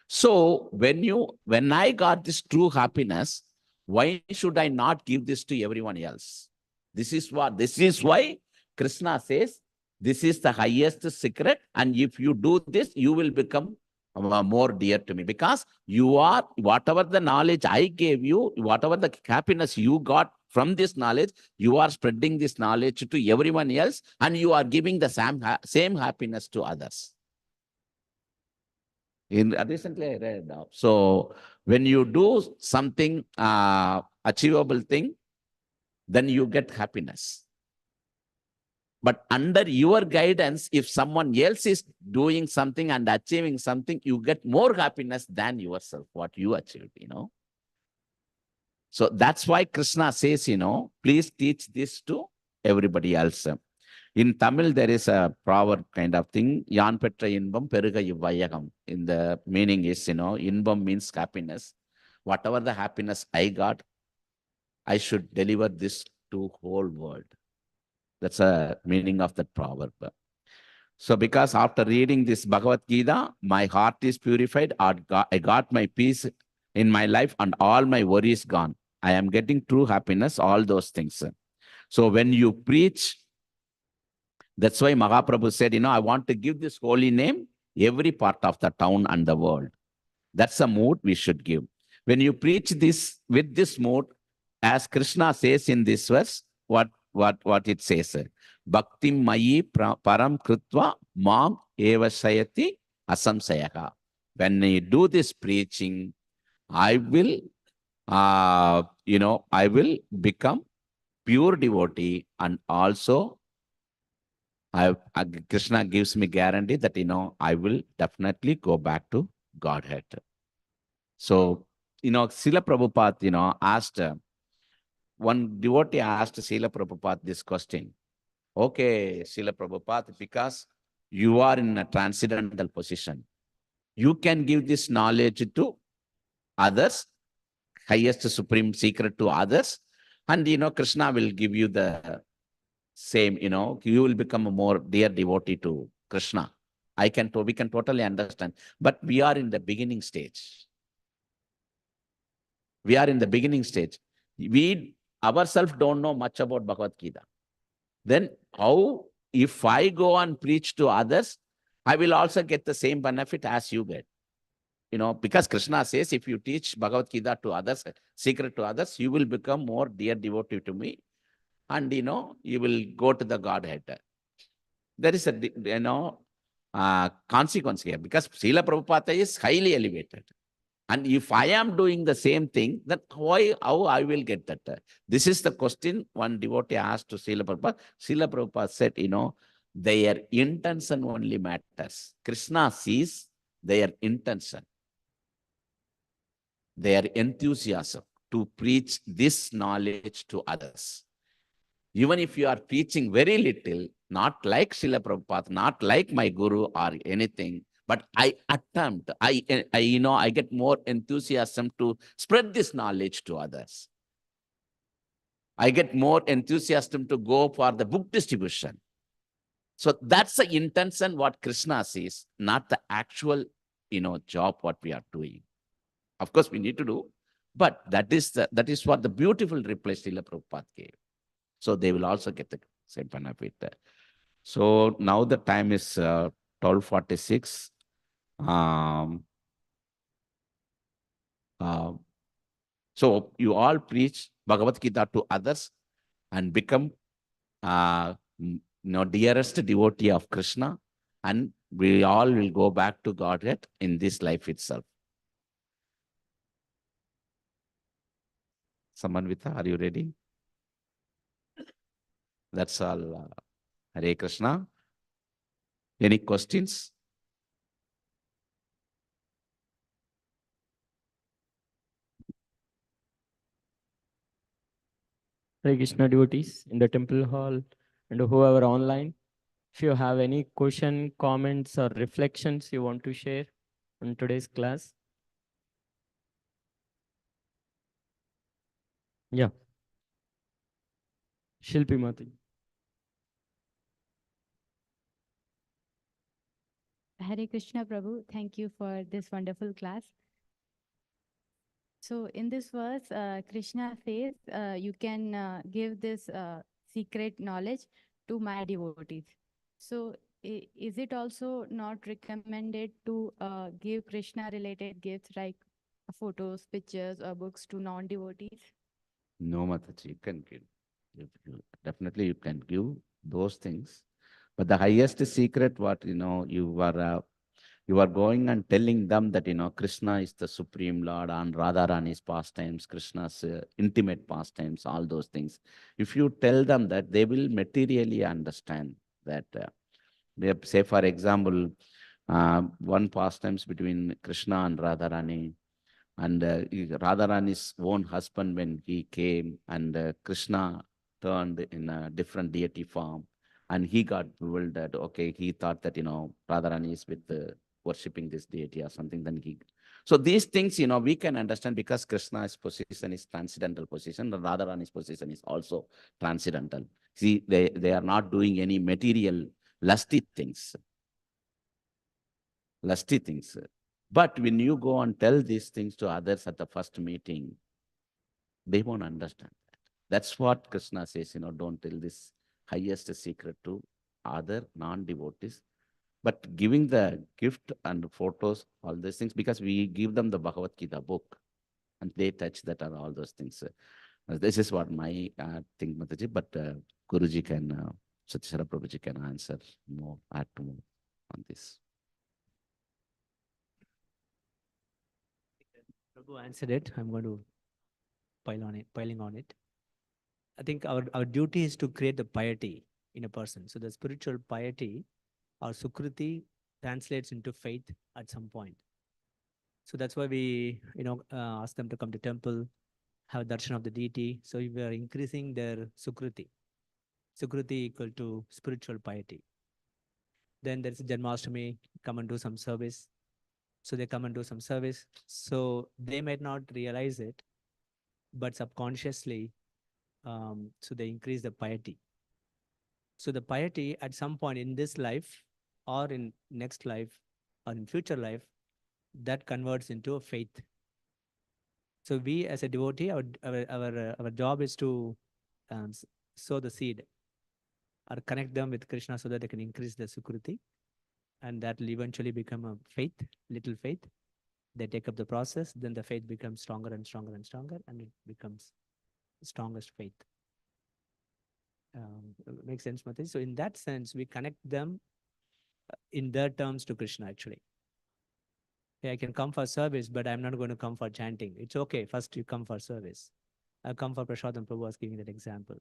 So when I got this true happiness, why should I not give this to everyone else? This is why Krishna says, this is the highest secret. And if you do this, you will become more dear to me, because you are, whatever the knowledge I gave you, whatever the happiness you got from this knowledge, you are spreading this knowledge to everyone else, and you are giving the same happiness to others. Recently I read now. So when you do something achievable thing, then you get happiness. But under your guidance, if someone else is doing something and achieving something, you get more happiness than yourself, what you achieved, So that's why Krishna says, please teach this to everybody else. In Tamil, there is a proverb kind of thing, Yan Petra Inbam Peruga Ivayagam. In the meaning is, Inbam means happiness. Whatever the happiness I got, I should deliver this to whole world. That's a meaning of that proverb. So because after reading this Bhagavad Gita, my heart is purified. I got my peace in my life and all my worries gone. I am getting true happiness, all those things. So when you preach, that's why Mahaprabhu said, I want to give this holy name every part of the town and the world. That's a mood we should give. When you preach this with this mood, as Krishna says in this verse, what it says? Bhakti mayi param krutva mam eva sayati asamsayaha. When you do this preaching, I will, I will become pure devotee, and also Krishna gives me guarantee that, I will definitely go back to Godhead. So, Srila Prabhupada, asked, one devotee asked Srila Prabhupada this question. Okay, Srila Prabhupada, because you are in a transcendental position, you can give this knowledge to others, highest supreme secret to others, and, Krishna will give you the same, you will become a more dear devotee to Krishna. We can totally understand, but we are in the beginning stage. We are in the beginning stage. We ourselves don't know much about Bhagavad Gita. Then how, if I go and preach to others, I will also get the same benefit as you get. Because Krishna says, if you teach Bhagavad Gita to others, secret to others, you will become more dear devotee to me. And, you will go to the Godhead. There is a, consequence here, because Srila Prabhupada is highly elevated. And if I am doing the same thing, then how I will get that? This is the question one devotee asked to Srila Prabhupada. Srila Prabhupada said, their intention only matters. Krishna sees their intention, their enthusiasm to preach this knowledge to others. Even if you are preaching very little, not like Srila Prabhupada, not like my guru or anything, but I attempt, I get more enthusiasm to spread this knowledge to others. I get more enthusiasm to go for the book distribution. So that's the intention what Krishna sees, not the actual, job what we are doing. Of course, we need to do, but that is what the beautiful reply Srila Prabhupada gave. So they will also get the same benefit. So now the time is 12:46. So you all preach Bhagavad Gita to others and become dearest devotee of Krishna, and we all will go back to Godhead in this life itself. Samanvita, are you ready? That's all. Hare Krishna. Any questions? Hare Krishna devotees in the temple hall and whoever online, if you have any question, comments, or reflections you want to share on today's class. Yeah. Shilpi Mati. Hare Krishna Prabhu, thank you for this wonderful class. So in this verse, Krishna says, you can give this secret knowledge to my devotees. So is it also not recommended to give Krishna related gifts like photos, pictures, or books to non-devotees? No, Mataji, you can give. Definitely you can give those things. But the highest secret, what, you are going and telling them that, Krishna is the Supreme Lord and Radharani's pastimes, Krishna's intimate pastimes, all those things. If you tell them that, they will materially understand that. Say, for example, one pastimes between Krishna and Radharani, And Radharani's own husband, when he came, and Krishna turned in a different deity form, and he got bewildered. Okay, he thought that, Radharani is with worshipping this deity or something. Then he, so these things, we can understand because Krishna's position is transcendental position, and Radharani's position is also transcendental. See, they are not doing any material lusty things, lusty things. But when you go and tell these things to others at the first meeting, they won't understand that. That's what Krishna says, don't tell this highest secret to other non-devotees, but giving the gift and photos, all these things, because we give them the Bhagavad Gita book and they touch that and all those things. This is what my thing, Mataji, but Guruji can, Satyasara Prabhuji can answer more, add to more on this. Prabhu answered it. I'm going to piling on it. I think our duty is to create the piety in a person. So the spiritual piety or sukriti translates into faith at some point. So that's why we, ask them to come to temple, have darshan of the deity. So we are increasing their sukriti. Sukriti equal to spiritual piety. Then there's Janmashtami, come and do some service. So they come and do some service. So they might not realize it, but subconsciously, so they increase the piety. So the piety at some point in this life or in next life or in future life, that converts into a faith. So we as a devotee, our job is to sow the seed or connect them with Krishna so that they can increase their sukriti, and that will eventually become a faith, little faith. They take up the process, then the faith becomes stronger and stronger and stronger, and it becomes the strongest faith. Makes sense, Mataji? So in that sense, we connect them in their terms to Krishna, actually. Hey, I can come for service, but I'm not going to come for chanting. It's okay. First, you come for service. I'll come for prasadam. Prabhu was giving that example.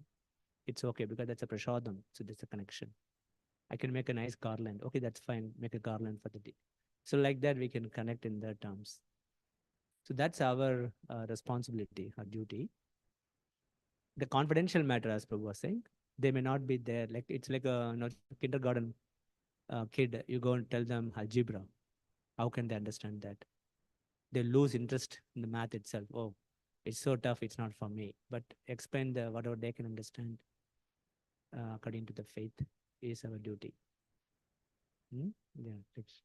It's okay because that's a prasadam, so there's a connection. I can make a nice garland. Okay, that's fine. Make a garland for the day. So like that, we can connect in their terms. So that's our responsibility, our duty. The confidential matter, as Prabhu was saying, they may not be there. Like it's like a kindergarten kid. You go and tell them algebra. How can they understand that? They lose interest in the math itself. Oh, it's so tough. It's not for me. But explain whatever they can understand according to the faith is our duty. Yeah, thanks.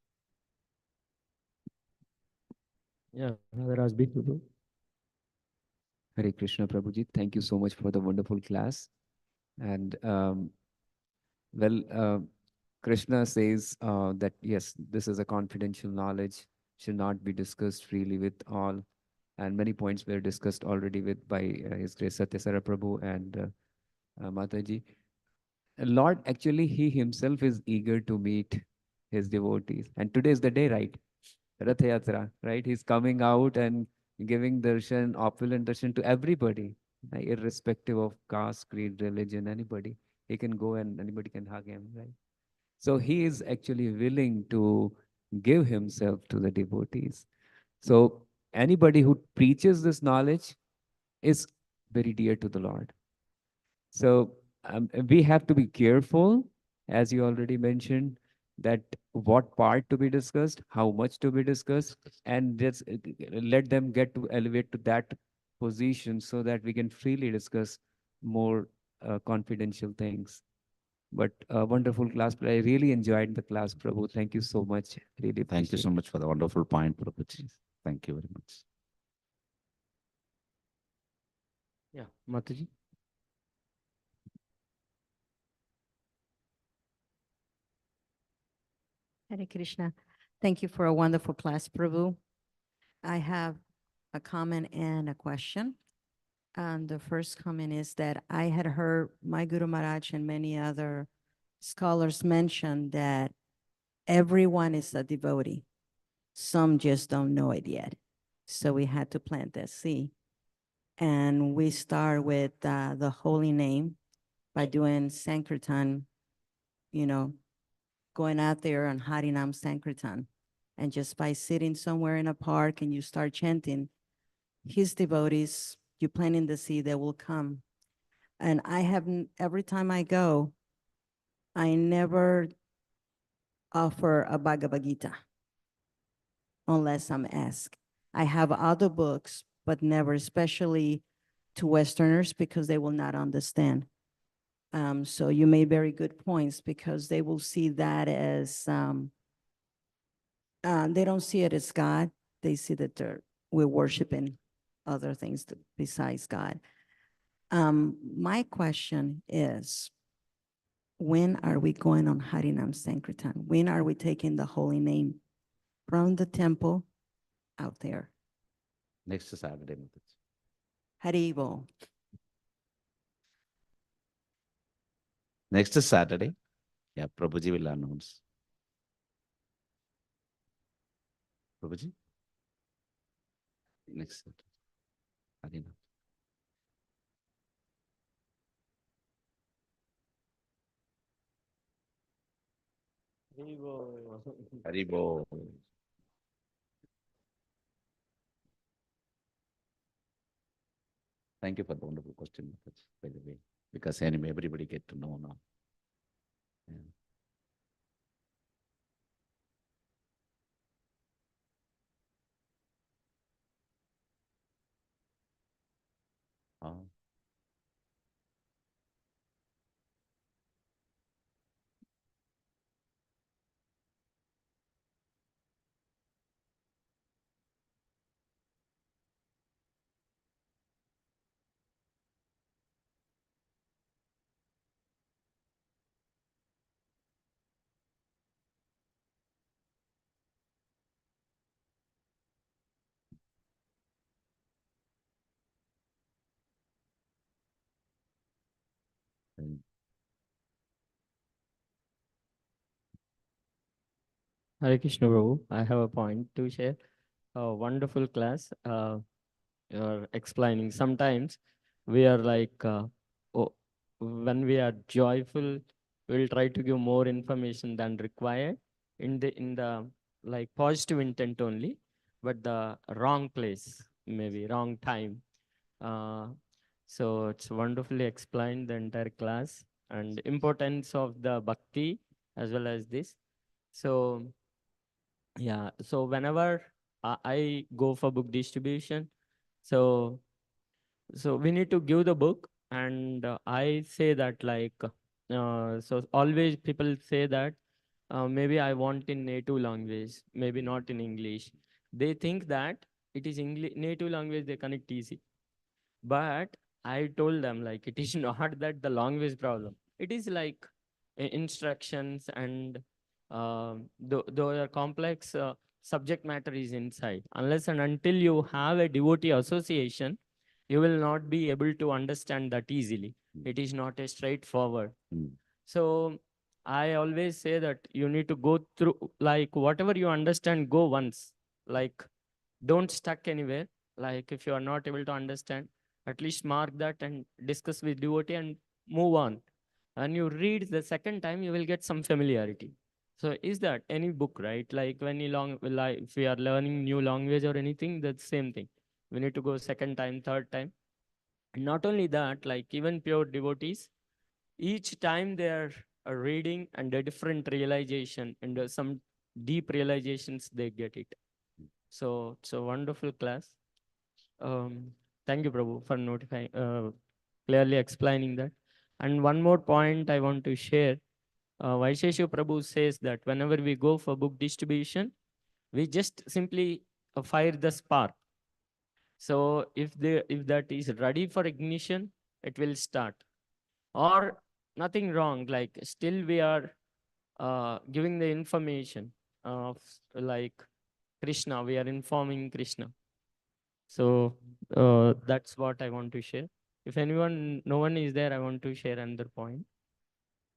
Yeah, Rajbi Prabhu. Hare Krishna Prabhuji, thank you so much for the wonderful class. And Krishna says that yes, this is a confidential knowledge, should not be discussed freely with all. And many points were discussed already by His Grace Satyasara Prabhu and Mataji. Lord, actually, He Himself is eager to meet His devotees. And today is the day, right? Rath Yatra, right? He's coming out and giving darshan, opulent darshan to everybody, right? Irrespective of caste, creed, religion, anybody. He can go and anybody can hug him, right? So he is actually willing to give himself to the devotees. So anybody who preaches this knowledge is very dear to the Lord. So we have to be careful, as you already mentioned, that what part to be discussed, how much to be discussed, and just let them get to elevate to that position so that we can freely discuss more confidential things. But wonderful class. I really enjoyed the class, Prabhu. Thank you so much. Really Thank you so appreciate it. much for the wonderful point, Prabhuji. Thank you very much. Yeah, Mataji. Hare Krishna. Thank you for a wonderful class, Prabhu. I have a comment and a question. And the first comment is that I had heard my Guru Maharaj and many other scholars mention that everyone is a devotee. Some just don't know it yet. So we had to plant that seed. And we start with the holy name by doing Sankirtan, going out there on Harinam Sankirtan. And just by sitting somewhere in a park and you start chanting, his devotees, you planting the seed, they will come. And I have, every time I go, I never offer a Bhagavad Gita unless I'm asked. I have other books, but never, especially to Westerners, because they will not understand. So you made very good points, because they will see that as, they don't see it as God. They see that we're worshiping other things besides God. My question is, when are we going on Harinam Sankirtan? When are we taking the holy name from the temple out there? Next Saturday, Mataji. Haribo. Next Saturday, yeah, Prabhuji will announce. Prabhuji? Next Saturday. Harinam. Haribo. Thank you for the wonderful question, Mataji, by the way, because anyway, everybody get to know now. Yeah. Oh. Mm. Hare Krishna Prabhu, I have a point to share. A wonderful class. You're explaining. Sometimes we are like, oh, when we are joyful, we'll try to give more information than required in the like positive intent only, but the wrong place, maybe wrong time. Uh, so it's wonderfully explained the entire class and importance of the bhakti as well as this. So yeah, so whenever I go for book distribution, so we need to give the book, and I say that like, so always people say that maybe I want in native language, maybe not in English. They think that it is English native language they connect easy, but I told them like it is not that the language problem. It is like instructions and though are complex subject matter is inside. Unless and until you have a devotee association, you will not be able to understand that easily. It is not a straightforward. Mm. So I always say that you need to go through, like whatever you understand, go once. Like don't stuck anywhere. Like if you are not able to understand, at least mark that and discuss with devotee and move on. And you read the second time, you will get some familiarity. So is that any book, right? Like when you like if we are learning new language or anything, that's same thing. We need to go second time, third time. And not only that, like even pure devotees, each time they are reading and a different realization and some deep realizations they get it. So it's a wonderful class. Thank you, Prabhu, for notifying, clearly explaining that. And one more point I want to share. Vaisheshu Prabhu says that whenever we go for book distribution, we just simply fire the spark. So if that is ready for ignition, it will start. Or nothing wrong, like still we are giving the information of like Krishna, we are informing Krishna. So that's what I want to share. If no one is there, I want to share another point.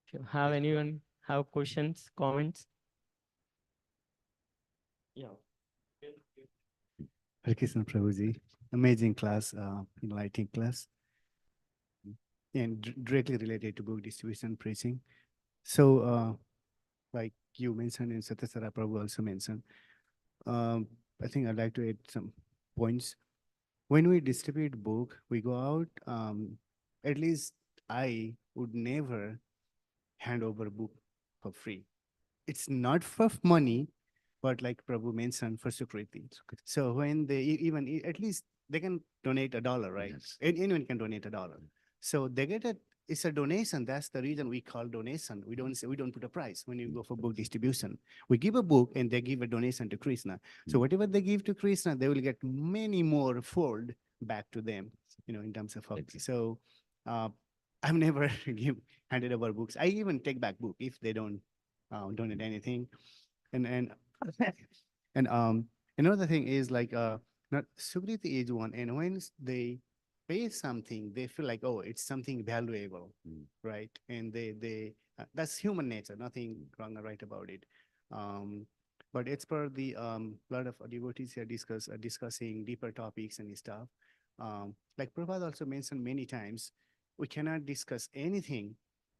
If you have anyone have questions, comments? Yeah. Hare Krishna Prabhuji, amazing class, enlightening class, and directly related to book distribution preaching. So, like you mentioned and Satyasara Prabhu also mentioned, I think I'd like to add some points. when we distribute book, we go out, at least I would never hand over book for free. It's not for money, but like Prabhu mentioned, for security. So when they even at least they can donate $1, right? Yes. Anyone can donate $1. So they get a, it's a donation. That's the reason we call donation. We don't say, we don't put a price when you go for book distribution. We give a book and they give a donation to Krishna. So whatever they give to Krishna, they will get many more fold back to them, in terms of bhakti. So I've never handed over books. I even take back book if they don't donate anything. And and another thing is like not Sukriti is one, and when they pay something, they feel like, oh, it's something valuable, right? And they that's human nature, nothing wrong or right about it. But it's per the lot of devotees here discussing deeper topics and stuff. Like Prabhupada also mentioned many times, we cannot discuss anything,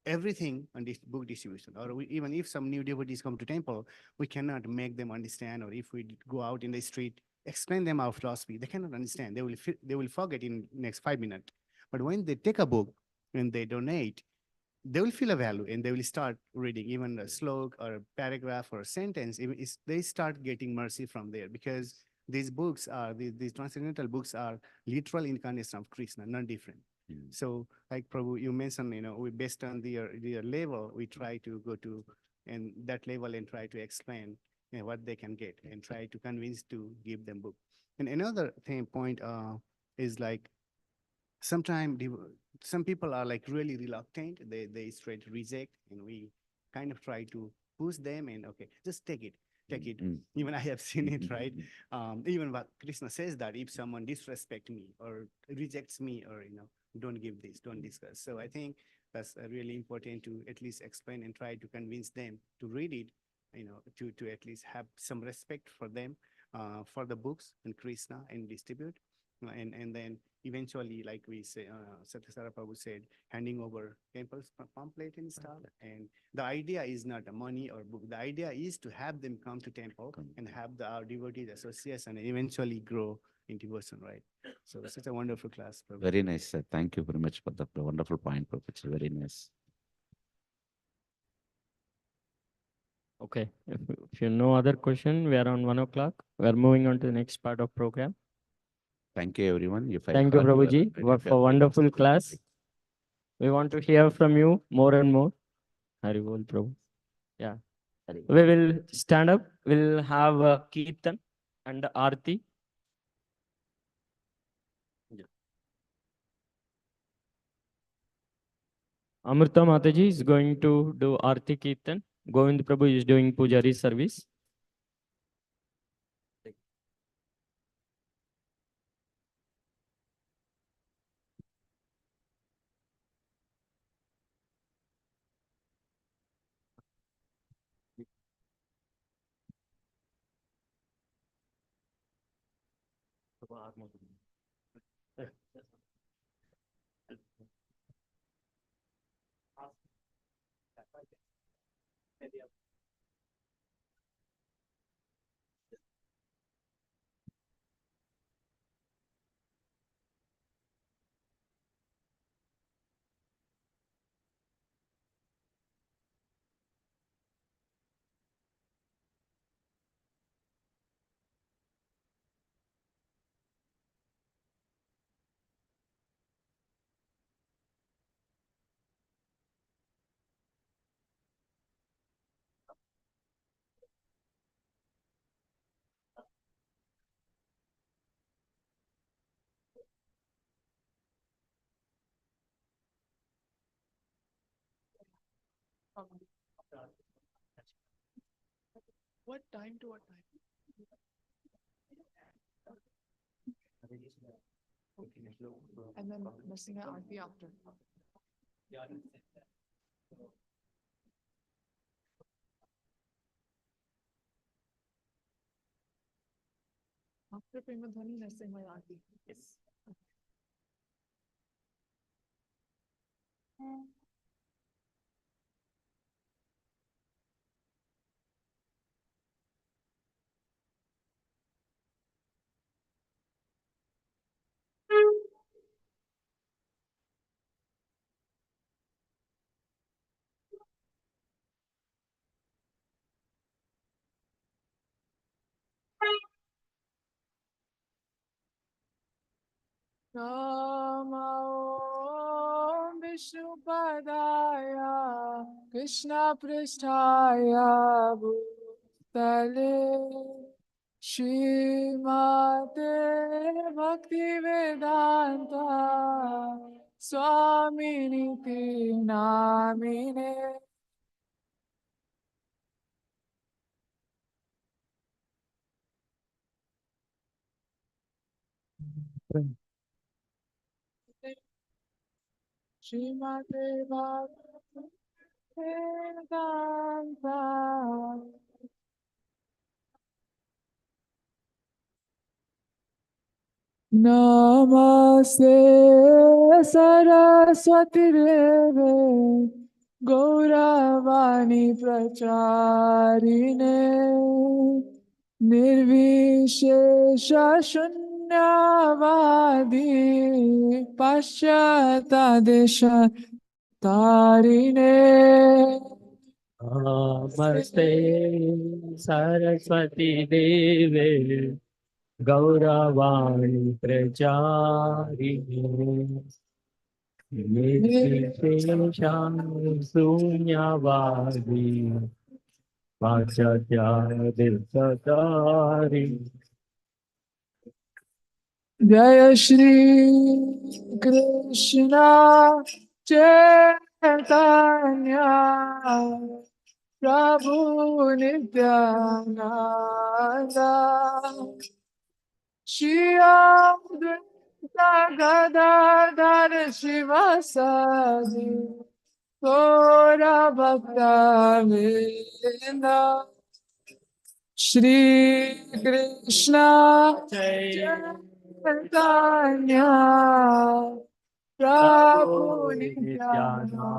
everything on this book distribution, or even if some new devotees come to temple, we cannot make them understand, or if we go out in the street, explain them our philosophy, they cannot understand. They will forget in next 5 minutes. But when they take a book and they donate, they will feel a value and they will start reading even a slok or a paragraph or a sentence. They start getting mercy from there, because these books are these transcendental books are literal incarnation of Krishna, not different. So like Prabhu, you mentioned, we based on their level, we try to go to and that level and try to explain what they can get and try to convince to give them book. And another thing point is like sometimes some people are like really reluctant. They straight reject, and we kind of try to push them and okay, just take it. Take it. Even I have seen it, right? Even what Krishna says that if someone disrespect me or rejects me or, don't give this, don't discuss. So I think that's really important to at least explain and try to convince them to read it, to at least have some respect for them, for the books and Krishna and distribute. And then eventually, like we say, Satyasara Prabhu said, handing over temples pamphlet and stuff. And the idea is not a money or book. The idea is to have them come to temple and have our devotees association and eventually grow in devotion, right? So it's such a wonderful class, Prabhu. Very nice, sir. Thank you very much for the wonderful point, Prabhu. It's very nice. Okay. If you no other question, we are on 1 o'clock. We are moving on to the next part of program. Thank you, everyone. If I Thank you, heard your- Prabhuji, if I for heard wonderful something class. like- We want to hear from you more and more. Hari Bol, Prabhu. Yeah. Hari We will stand up. We'll have Kirtan and Arati. Amrita Mataji is going to do Arati Kirtan. Govind Prabhu is doing Pujari service. What time to what time? And then missing an RP after. After Prema Dhwani, nursing my RP. Yes. Namo Vishnupadaya Krishna Pristhaya Bhutale Shrimate Bhaktivedanta Swaminiti Namine Shrimate Bhaktivedanta Namaste Saraswati Deve Gauravani Pracharine Nirvishesha Shunyavadi Pashyata Desha Tarine Namaste Saraswati Deve Gauravani Pracharini Nirvishesham Sunyavadi Pachatya Devtatari Jaya Shri Krishna Chaitanya Prabhu Nityananda Shri Advaita Gadadhar Shivasadi Gora Bhakta Vrinda Shri Krishna Chaitanya Prabhu Nityananda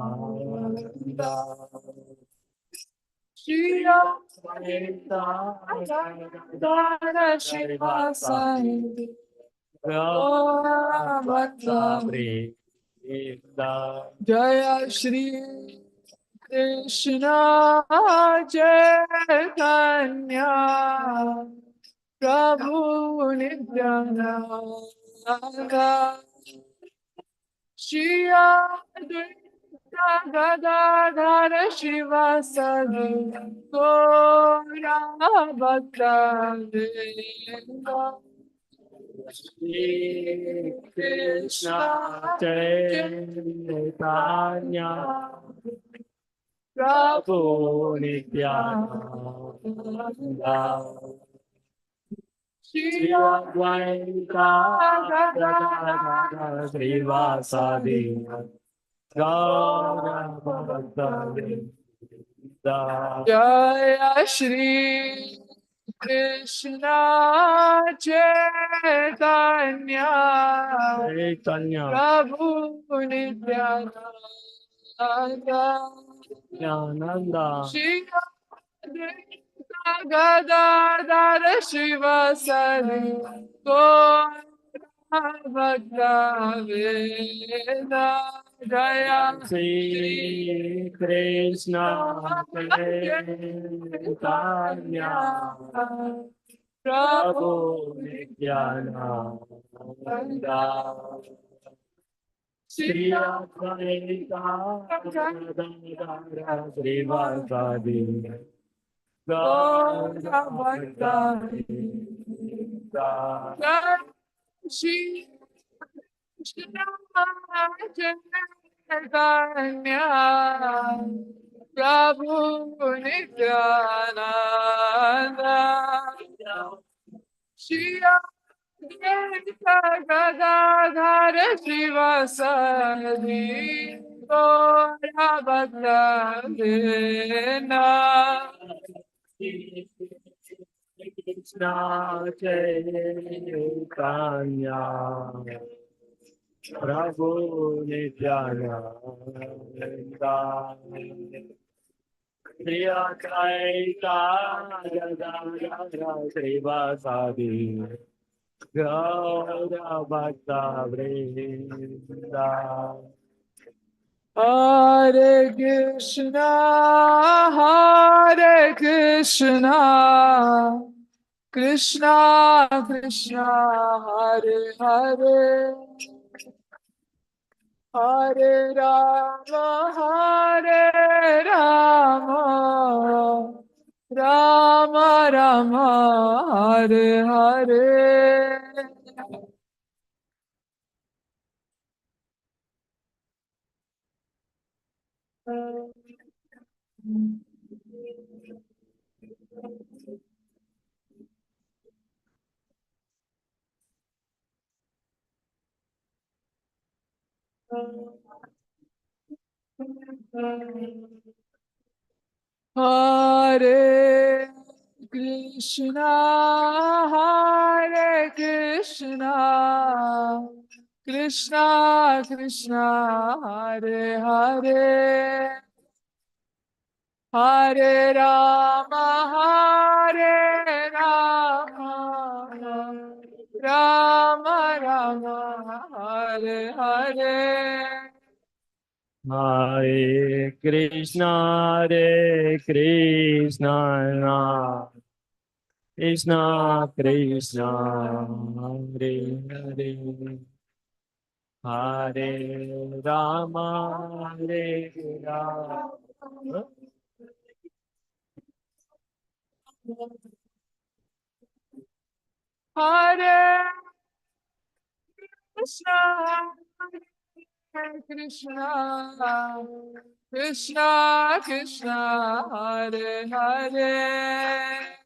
Shri Advaita Shivasadi Gora Bhakta Jaya Shri Krishna Chaitanya Prabhu Nityananda Shri Advaita Gadadhar Shivasadi Gora Bhakta Vrinda Shri Krishna Chaitanya Prabhu Nityananda Shri Advaita Gadadhar Srivasadi Gaura Bhakta Vrinda Jaya Shri Krishna Chaitanya Chaitanya Prabhu Nityananda Nanda Shri Advaita Gadadhar Shivasadi Gaura Bhakta Vrinda Jaya Shri Krishna Chaitanya Prabhu Nityananda Shri Advaita Gadadhar Srivasadi Gaura Bhakta Vrinda Shri Krishna Chaitanya Prabhu Nityananda Shri Advaita Gadadhar Shivasadi Gaura Bhakta Vrinda Krishna Chaitanya Prabhu Nityananda Shri Advaita Gadadhar Srivasadi Gaura Bhakta Vrinda Hare Krishna Krishna Krishna Hare Hare Hare Rama Rama Rama Hare Hare Hare Krishna, Hare Krishna, Krishna Krishna, Hare Hare, Hare Rama, Hare Rama, Rama Rama, Hare Hare. Hare Krishna, Hare Krishna, Krishna Krishna, Hare Hare, Hare Rama, Hare Rama. Hare Krishna, Hare Krishna, Krishna Krishna, Hare Hare,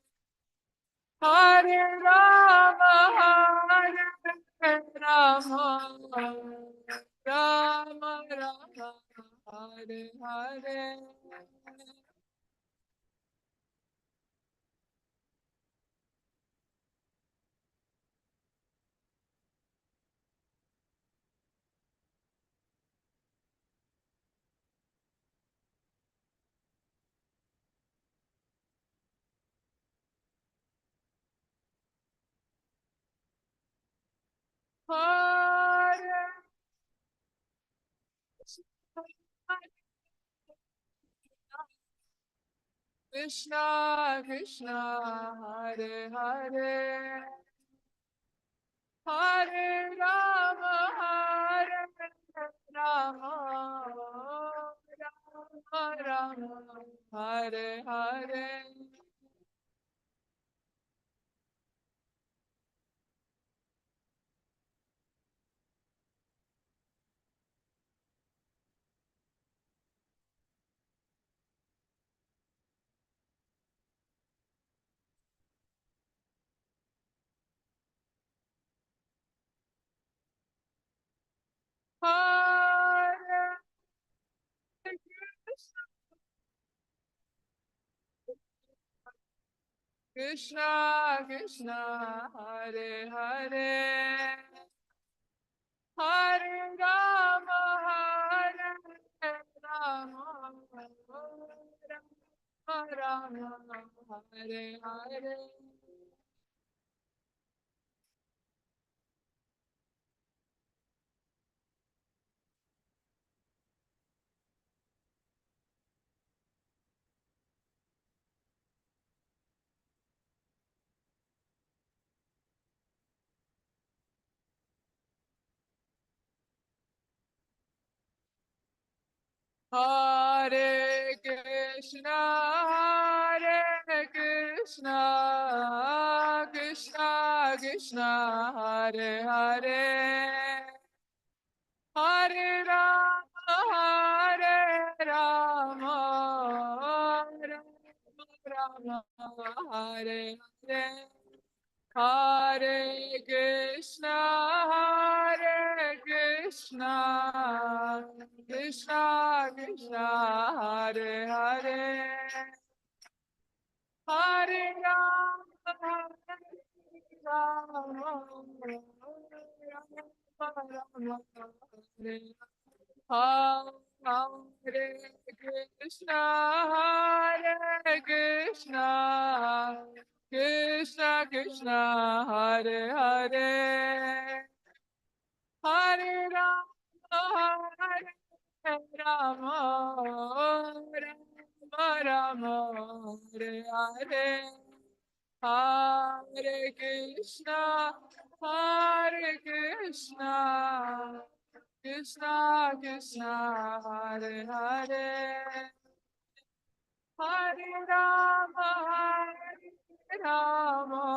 Hare Rama, Hare Rama, Rama Rama, Hare Hare. Hare Krishna Krishna, Hare Hare, Hare Rama, Hare Rama, Rama Rama, Hare Hare. Hare Krishna Krishna, Hare Hare, Hare Rama, Hare Rama, Rama Rama, Hare Hare. Hare Krishna, Hare Krishna, Krishna Krishna, Hare Hare, Hare Rama, Hare Rama, Rama Rama, Hare Hare. Hare Krishna, Hare Krishna, Krishna Krishna, Hare Hare, Hare Rama, Hare Rama, Rama Rama, Hare Hare Krishna, Hare Krishna, Krishna Krishna, Hare Hare, Hare Rama, Hare Rama, Rama Rama, Hare Hare. Hare Krishna, Hare Krishna, Krishna Krishna, Hare Hare, Hare Rama, Hare Rama,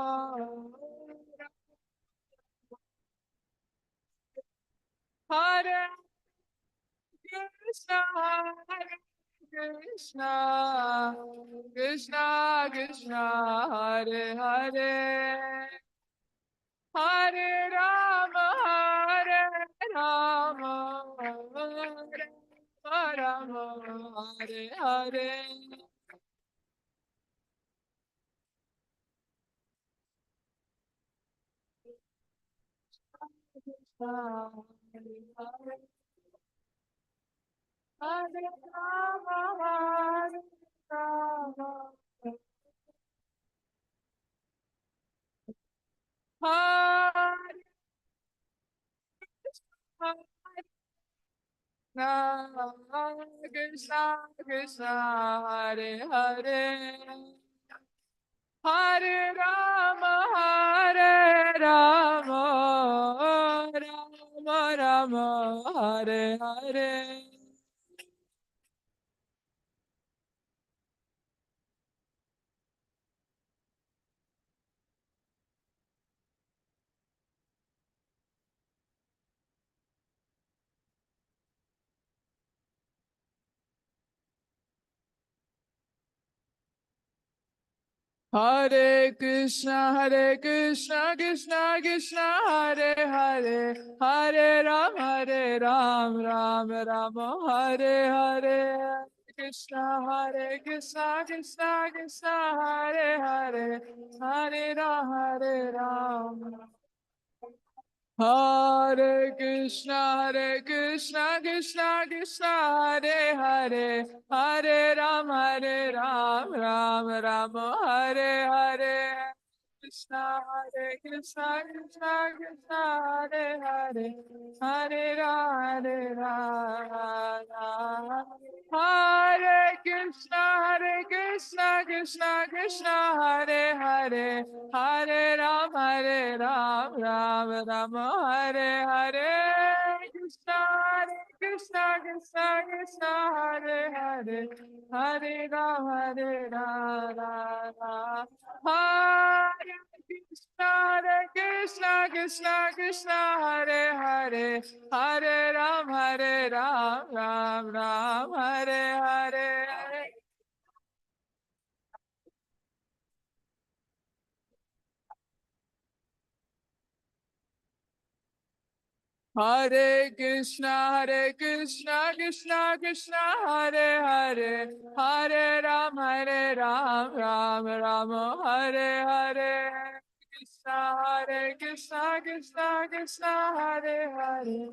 Hare Krishna, Hare Krishna, Krishna Krishna, Hare Hare, Hare Rama, Hare Rama, Rama Rama, Hare Hare. Hare Rama, Hare Rama, Hare Krishna, Krishna, Hare Hare, Hare Rama, Hare Rama, Rama Rama, Hare Hare. Hare Krishna, Hare Krishna, Krishna Krishna, Hare Hare, Hare Ram, Ram Ram, Hare Hare. Krishna, Hare Krishna, Krishna Krishna, Hare Hare, Hare Ram. Hare Krishna, Krishna Krishna, Hare Hare, Hare Ram, Ram Ram, Hare Hare. Krishna, Krishna Krishna, Hare Hare, Hare Rama, Hare Krishna, Krishna Krishna, Hare Hare, Hare Ram, Ram Ram, Hare Hare. Krishna, Krishna, Hare Hare, Hare Ram, Hare Krishna, Krishna, Hare Hare, Hare Ram, Ram, Hare Hare. Hare Krishna, Krishna Krishna, Hare Hare, Hare Ram, Ram Ram, Hare Hare. Krishna, Krishna, Hare Hare,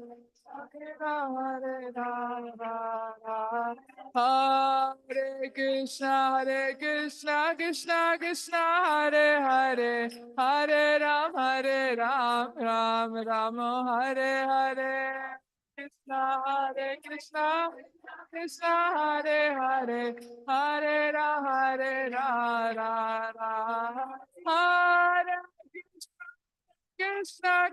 Hare Ram, Hare Krishna, Krishna Krishna, Hare Hare, Hare Ram, Ram Ram, Hare Hare. Krishna, Krishna, Hare Hare, Hare Ra, Hare Krishna,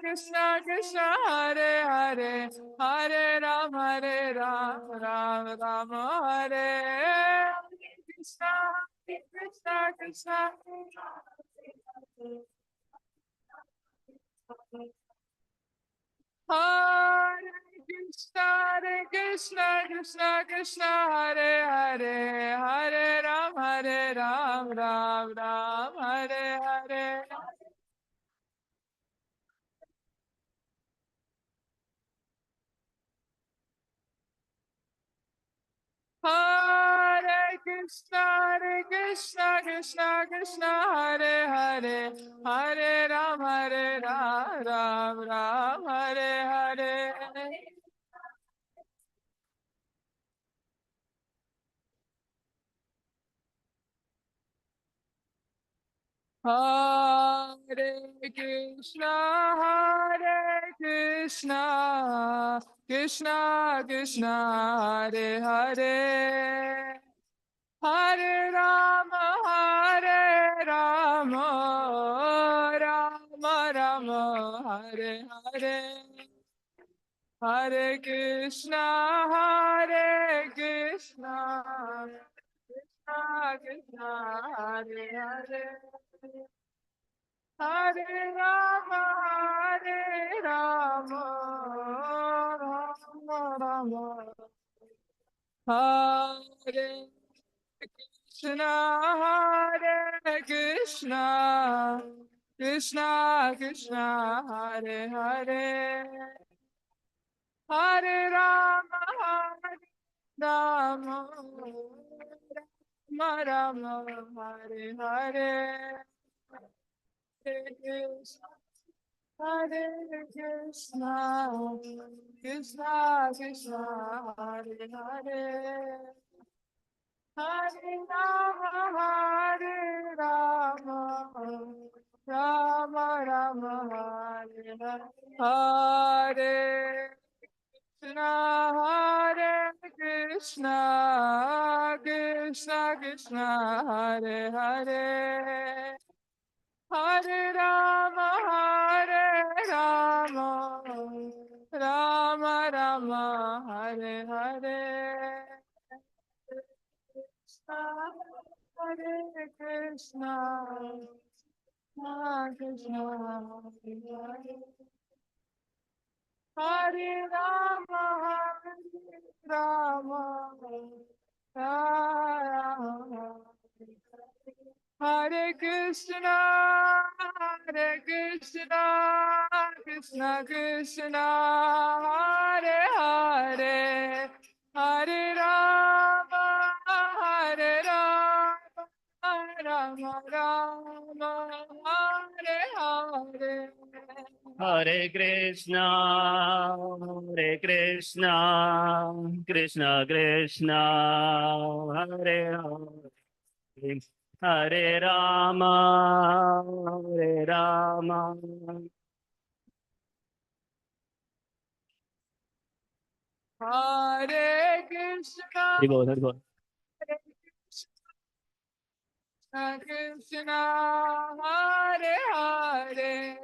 Krishna, Hare Hare, Hare Ram, Ram Ram, Hare Krishna, Krishna. Hare Krishna, Krishna, Hare Hare, Hare Ram, Ram, Hare Hare. Hare Krishna, Krishna Krishna, Hare Hare, Hare Ram, Ram, Hare Hare. Hare Krishna, Krishna Krishna, Hare Hare. Hare Rama, Rama Rama, Hare Hare. Hare Krishna, Krishna Krishna, Hare Hare. Hare Rama, Rama Rama, Hare Krishna, Krishna Krishna Krishna, Hare Hare. Hare Rama, Rama Rama, Hare Hare. Hare Krishna, Krishna Krishna, Hare Hare. Hare Rama, Rama Rama, Hare Hare. Hare Krishna, Krishna Krishna, Hare Hare. Hare Rama, Rama Rama, Hare Hare. Hare Krishna, Krishna Krishna, Hare Rama, Rama Rama. Hare Krishna, Krishna Krishna, Hare Hare, Hare Rama, Rama Rama, Hare Hare. Hare Krishna, Krishna Krishna, Hare Hare, Hare Rama, Rama. Hare Krishna, Hare Bol, Hare Bol. Krishna, Hare Hare,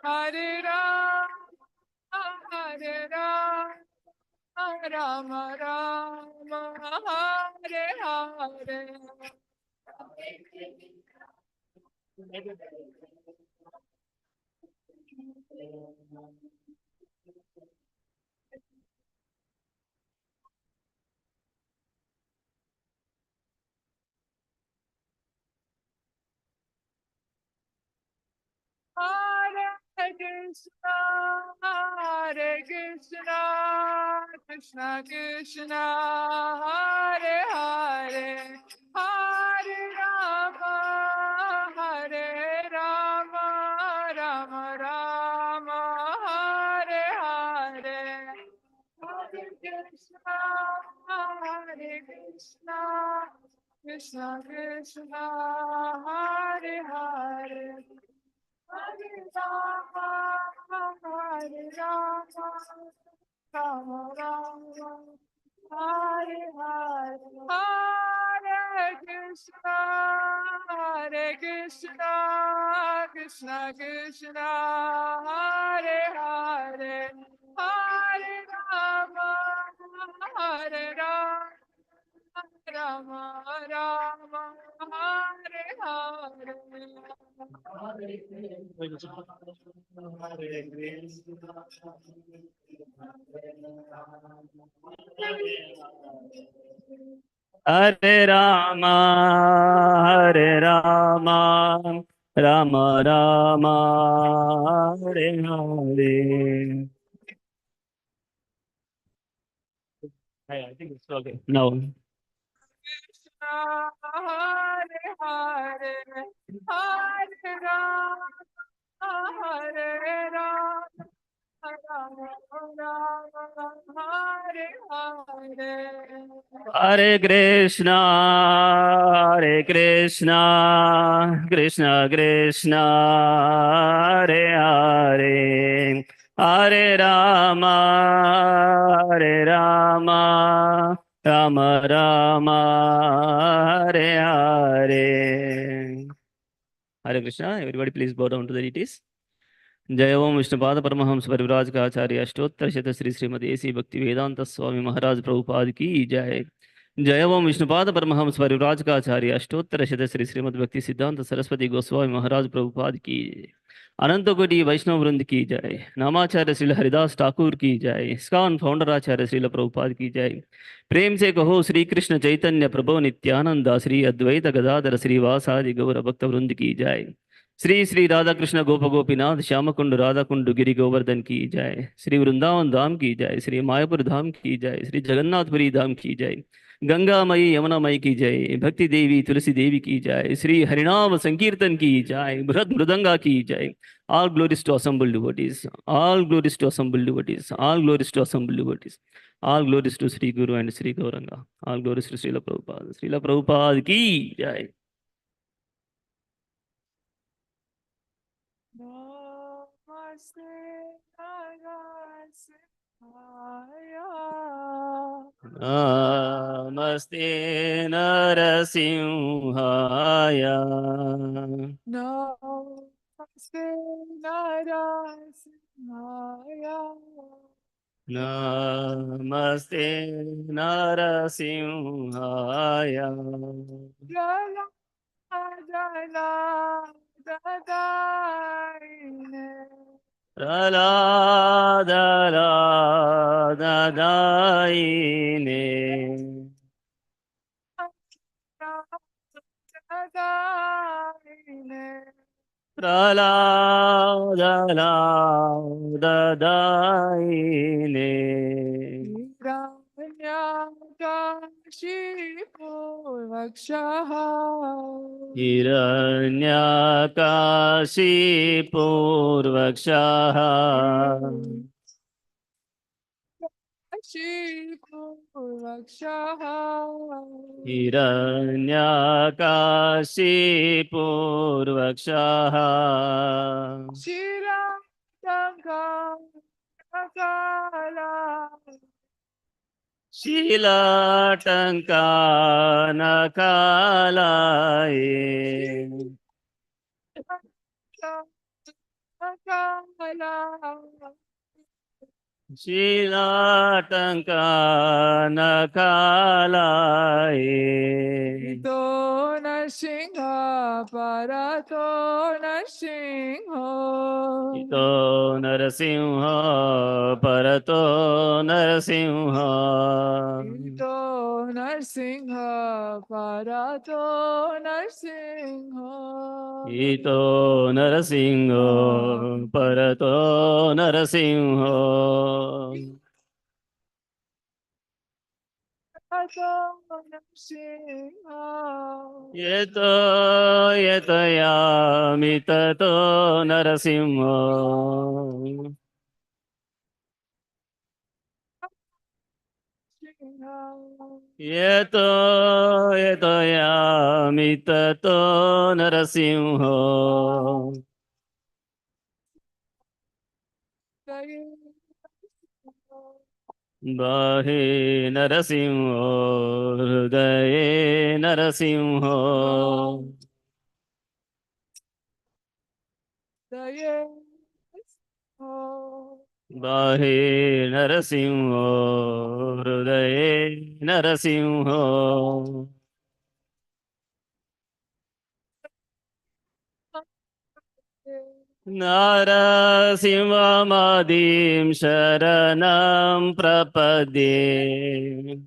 Hare Rama, Rama Rama, Hare Hare. Hare Krishna, Krishna Krishna, Hare Hare, Hare Rama, Rama Rama, Hare Hare. Hare Krishna, Krishna Krishna, Hare Hare. Hare Rama, Rama Rama, Hare Hare. Hare Krishna, Krishna Krishna, Hare Hare, Hare Rama, Rama Rama, Hare Hare. Hare Rama, Rama Rama, Hare Hare. I think it's okay. No. Krishna, Hare Hare, Hare Rama, Hare Rama, Rama Rama, Hare Hare. Hare Krishna, Krishna Krishna, Hare Hare, Hare Rama, Rama Rama, Hare Hare. Hare Krishna. Everybody, please bow down to the deities. जय ओम विष्णुपाद परमहंस परिव्राज का आचार्य अष्टोत्तर शत Shri Shrimad AC भक्ति वेदांत स्वामी महाराज प्रभुपाद की जय। जय ओम विष्णुपाद परमहंस परिव्राज का आचार्य अष्टोत्तर शत श्री श्रीमद भक्ति सिद्धांत सरस्वती गोस्वामी महाराज प्रभुपाद की जय। अनंत कोटि वैष्णव वृंद की जय। नामाचार्य श्रील हरिदास ठाकुर की जय। इस्कॉन फाउंडर आचार्य श्रील प्रभुपाद की जय। प्रेम से कहो श्री कृष्ण चैतन्य प्रभु नित्यानंद श्री अद्वैत गदाधर श्रीवासादि गौर भक्त वृंद की जय। श्री श्री राधा कृष्ण गोप गोपीनाथ श्याम कुंड राधा कुंड गिरि गोवर्धन की जय। श्री वृंदावन धाम की जय। श्री मायापुर धाम की जय। श्री जगन्नाथपुरी धाम की जय। गंगा मई यमुना मई की जय। भक्ति देवी तुलसी देवी की जय। श्री हरिनाम संकीर्तन की जय। बृहद मृदंगा की जय। All glories to assembled devotees. All glories to assembled devotees. All glories to assembled devotees. All glories to Sri Guru and Sri Gauranga. All glories to Srila Prabhupada. Srila Prabhupada ki jai. Namaste Narasihaya. Namaste Narasimhaya. Namaste Narasihaya. Namaste Narasimhaya. Jala Jala Dadaine. Pralada Dadaine. Dadaine. Pralada Dadaine. Hiranyakashipu Vakshaha. Hiranyakashipuurvakshaha. Kashipu Vakshaha. Hiranyakashipuurvakshaha. Shirandanga Nakala. Shilatankanakalaye. Nakala. Shilatankanakalaye. Ito Narsinha Parato Narsinho. Ito Narasimha Parato Narasimha. Ito Narsinha Parato Narsinho. Ito Narasimha Parato Narasimha. Parato Narsinho. Yeto yetayami tato Narasimha. Yeto yetayami tato Narasimha. Bahe Narasimha Hridaye Narasimha. Bahe Narasimha Hridaye Narasimha. Narasimhamadim Sharanam Prapadye.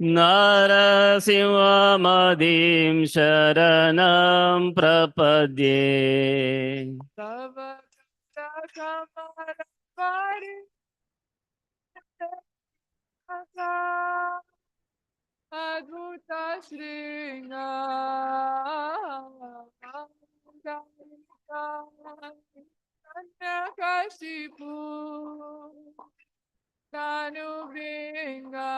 Narasimhamadim Sharanam Prapadye. Adhuta Shringa Kashipu Tanubringa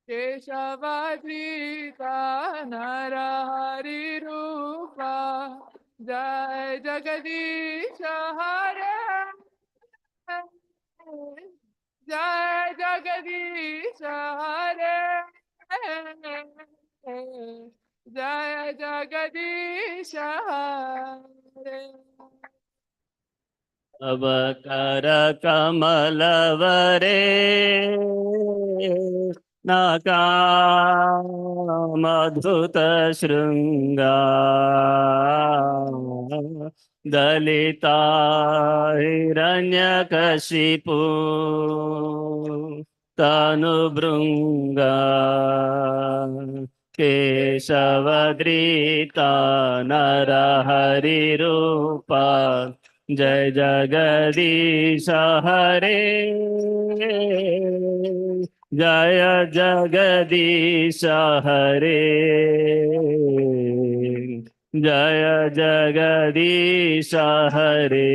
Keshavadrita Narahari Rupa Jai Jagadisha Hare जय जगदीश हरे जय जगदीश हरे अब कर कमलवरे नाकामद्भुत शृंगा दलिता हिरण्यकशिपु तनुभृङ्गा केशवद्रीता नरहरिरूपा जय जगदीश हरे जय जगदीश हरे जय जगदीश हरे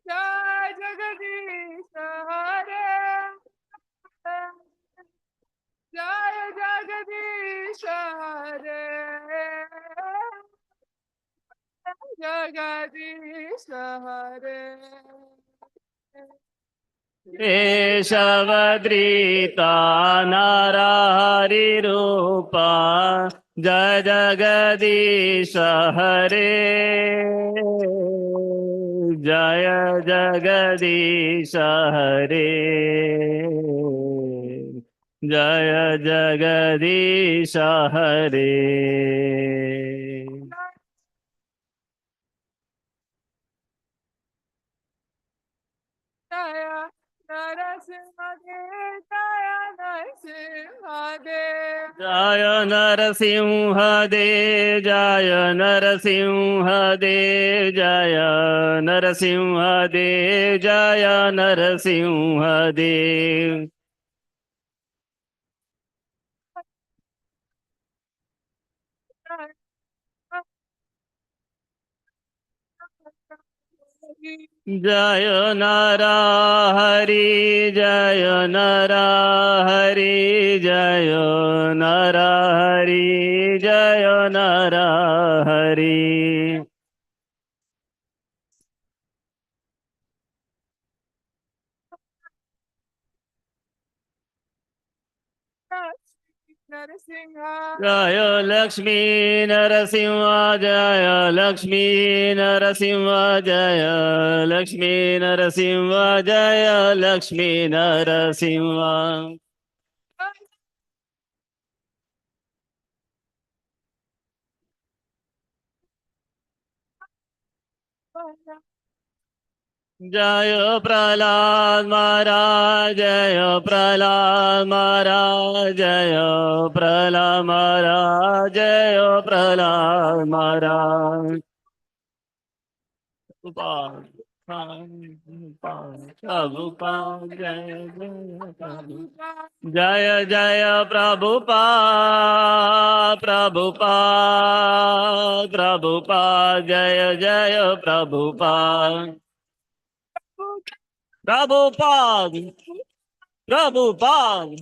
जय जगदीश हरे जय जगदीश हरे जगदीश हरे केशवद्रीता नरहरिरूपा जय जगदीश हरे जय जगदीश हरे जय जगदीश हरे जय नरसिंहदेव जय नरसिंहदेव जय नरसिंहदेव जय नरसिंहदेव जय नरसिंहदेव जय नरसिंहदेव जय नरहरि जय नरहरि जय नरहरि जय नरहरि नरसिंह जय लक्ष्मी नरसिंह जय लक्ष्मी नरसिंह जय लक्ष्मी नरसिंह जय लक्ष्मी नरसिंह जय प्रहलाद महाराज जय प्रहलाद महाराज जय प्रहलाद महाराज जय प्रहलाद महाराज जय जय प्रभुपाद प्रभुपाद प्रभुपाद जय जय प्रभुपाद प्रभुपाद प्रभुपाद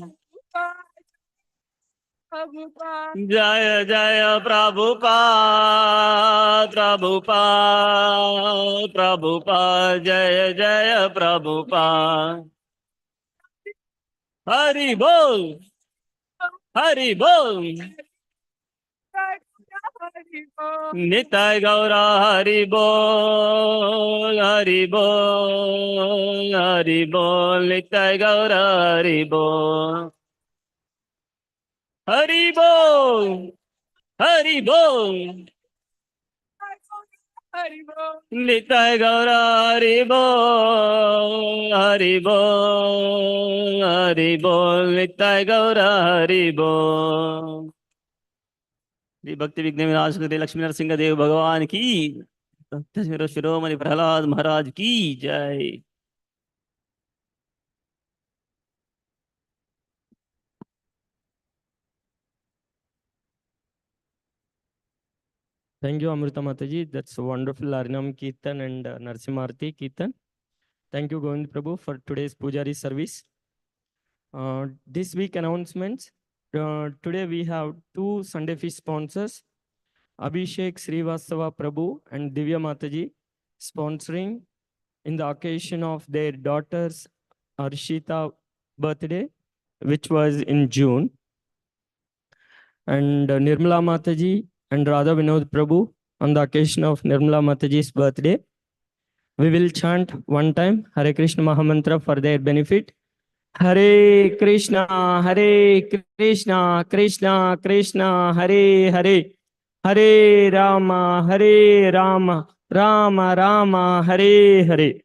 जय जय प्रभुपाद प्रभुपाद प्रभुपाद जय जय प्रभुपाद हरि बोल हरि बोल निताय गौरा हरि बोल हरि बोल हरि बोल निताय गौरा हरि बोल हरि बोल हरि बोल निताय गौरा हरि बोल हरि बोल हरि बोल निताय गौरा हरि बोल श्री भक्ति विघ्न विनाश करते लक्ष्मी नरसिंह देव भगवान की शिरोमणि प्रहलाद महाराज की जय Thank you, Amrita Mataji. That's a wonderful Arnam Kirtan and Narsimharti Kirtan. Thank you, Govind Prabhu, for today's Pujari service. This week announcements. Today we have two Sunday Feast sponsors, Abhishek Srivastava Prabhu and Divya Mataji, sponsoring in the occasion of their daughter's Arshita birthday, which was in June. And Nirmala Mataji and Radha Vinod Prabhu on the occasion of Nirmala Mataji's birthday. We will chant one time Hare Krishna Mahamantra for their benefit. Hare Krishna, Krishna Krishna, Hare Hare, Hare Rama, Rama Rama, Hare Hare.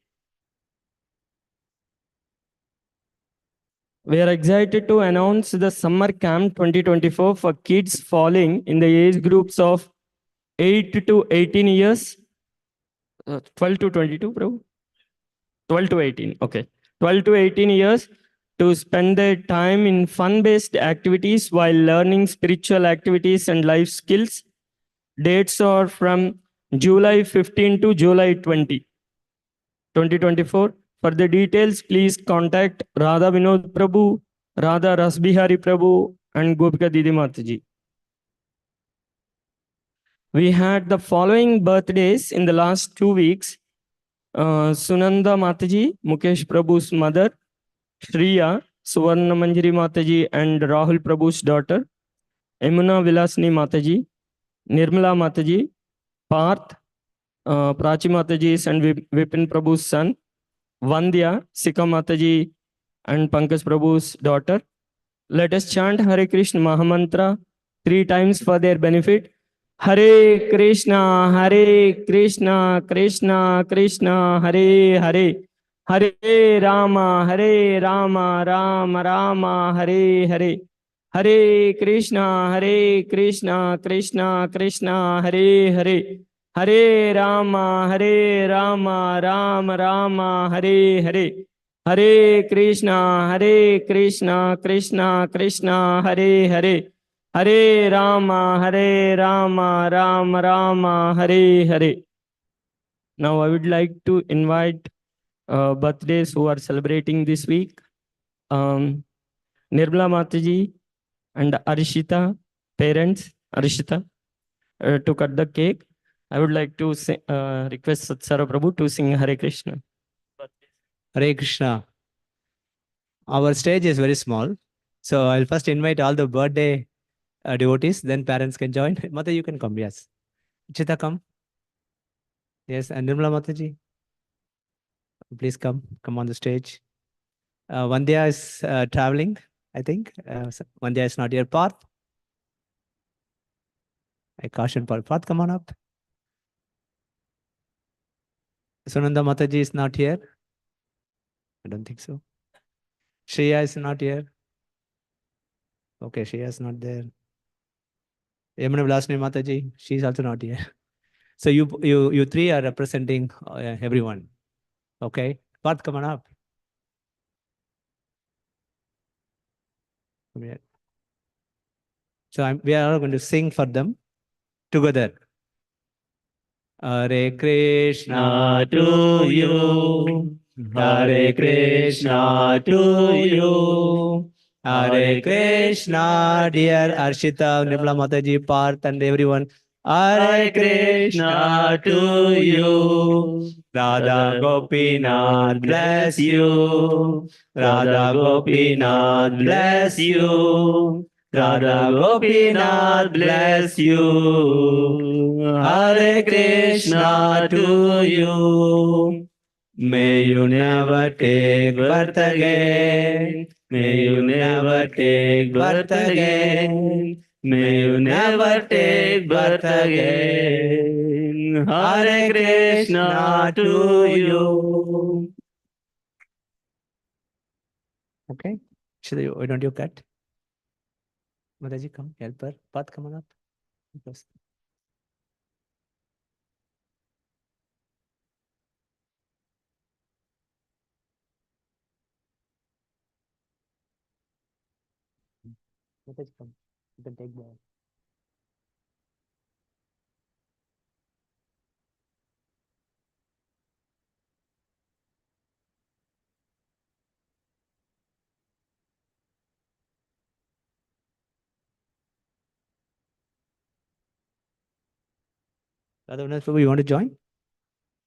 We are excited to announce the Summer Camp 2024 for kids falling in the age groups of 8 to 18 years, 12 to 22, bro. 12 to 18, okay. 12 to 18 years to spend their time in fun-based activities while learning spiritual activities and life skills. Dates are from July 15 to July 20, 2024. For the details, please contact Radha Vinod Prabhu, Radha Rasbihari Prabhu, and Gopika Didi Mataji. We had the following birthdays in the last 2 weeks. Sunanda Mataji, Mukesh Prabhu's mother, Shriya, Suvarna Manjari Mataji and Rahul Prabhu's daughter, Emuna Vilasni Mataji, Nirmala Mataji, Parth, Prachi Mataji's and Vipin Prabhu's son, Vandya, Sika Mataji and Pankaj Prabhu's daughter. Let us chant Hare Krishna Mahamantra 3 times for their benefit. Hare Krishna, Krishna Krishna, Hare Hare, Hare Rama, Rama Rama, Hare Hare. Hare Krishna, Krishna Krishna, Hare Hare, Hare Rama, Rama Rama, Hare Hare. Hare Krishna, Krishna Krishna, Hare Hare, Hare Rama, Rama Rama, Hare Hare. Now I would like to invite birthdays who are celebrating this week. Nirmala Mataji and Arishita, parents, Arishita, to cut the cake. I would like to request Satsara Prabhu to sing Hare Krishna. Hare Krishna. Our stage is very small. So I'll first invite all the birthday devotees, then parents can join. Mata, you can come, yes. Chita, come. Yes, and Nirmala Mataji, please come on the stage. Vandya is traveling, I think. Vandya is not here. Parth, I caution Parth. Parth, come on up. Sunanda Mataji is not here. I don't think so. Shreya is not here. Okay, Shreya is not there. Yamuna Vilasni Mataji, she is also not here. So you three are representing everyone. Okay, Parth, come on up. Come here. So we are all going to sing for them together. Hare Krishna to you. Hare Krishna to you. Hare Krishna, dear Arshita, Nirmala Mataji, Parth, and everyone. Hare Krishna to you. Radha Gopinath bless you. Radha Gopinath bless you. Radha Gopinath bless you. Hare Krishna to you. May you never take birth again. May you never take birth again. May you never take birth again. Hare Krishna to you. Okay. Why don't you cut? Mataji, come, help her. Path, come on up. Yes. Mataji, come. You can take the. Radhavanath Prabhu, you want to join?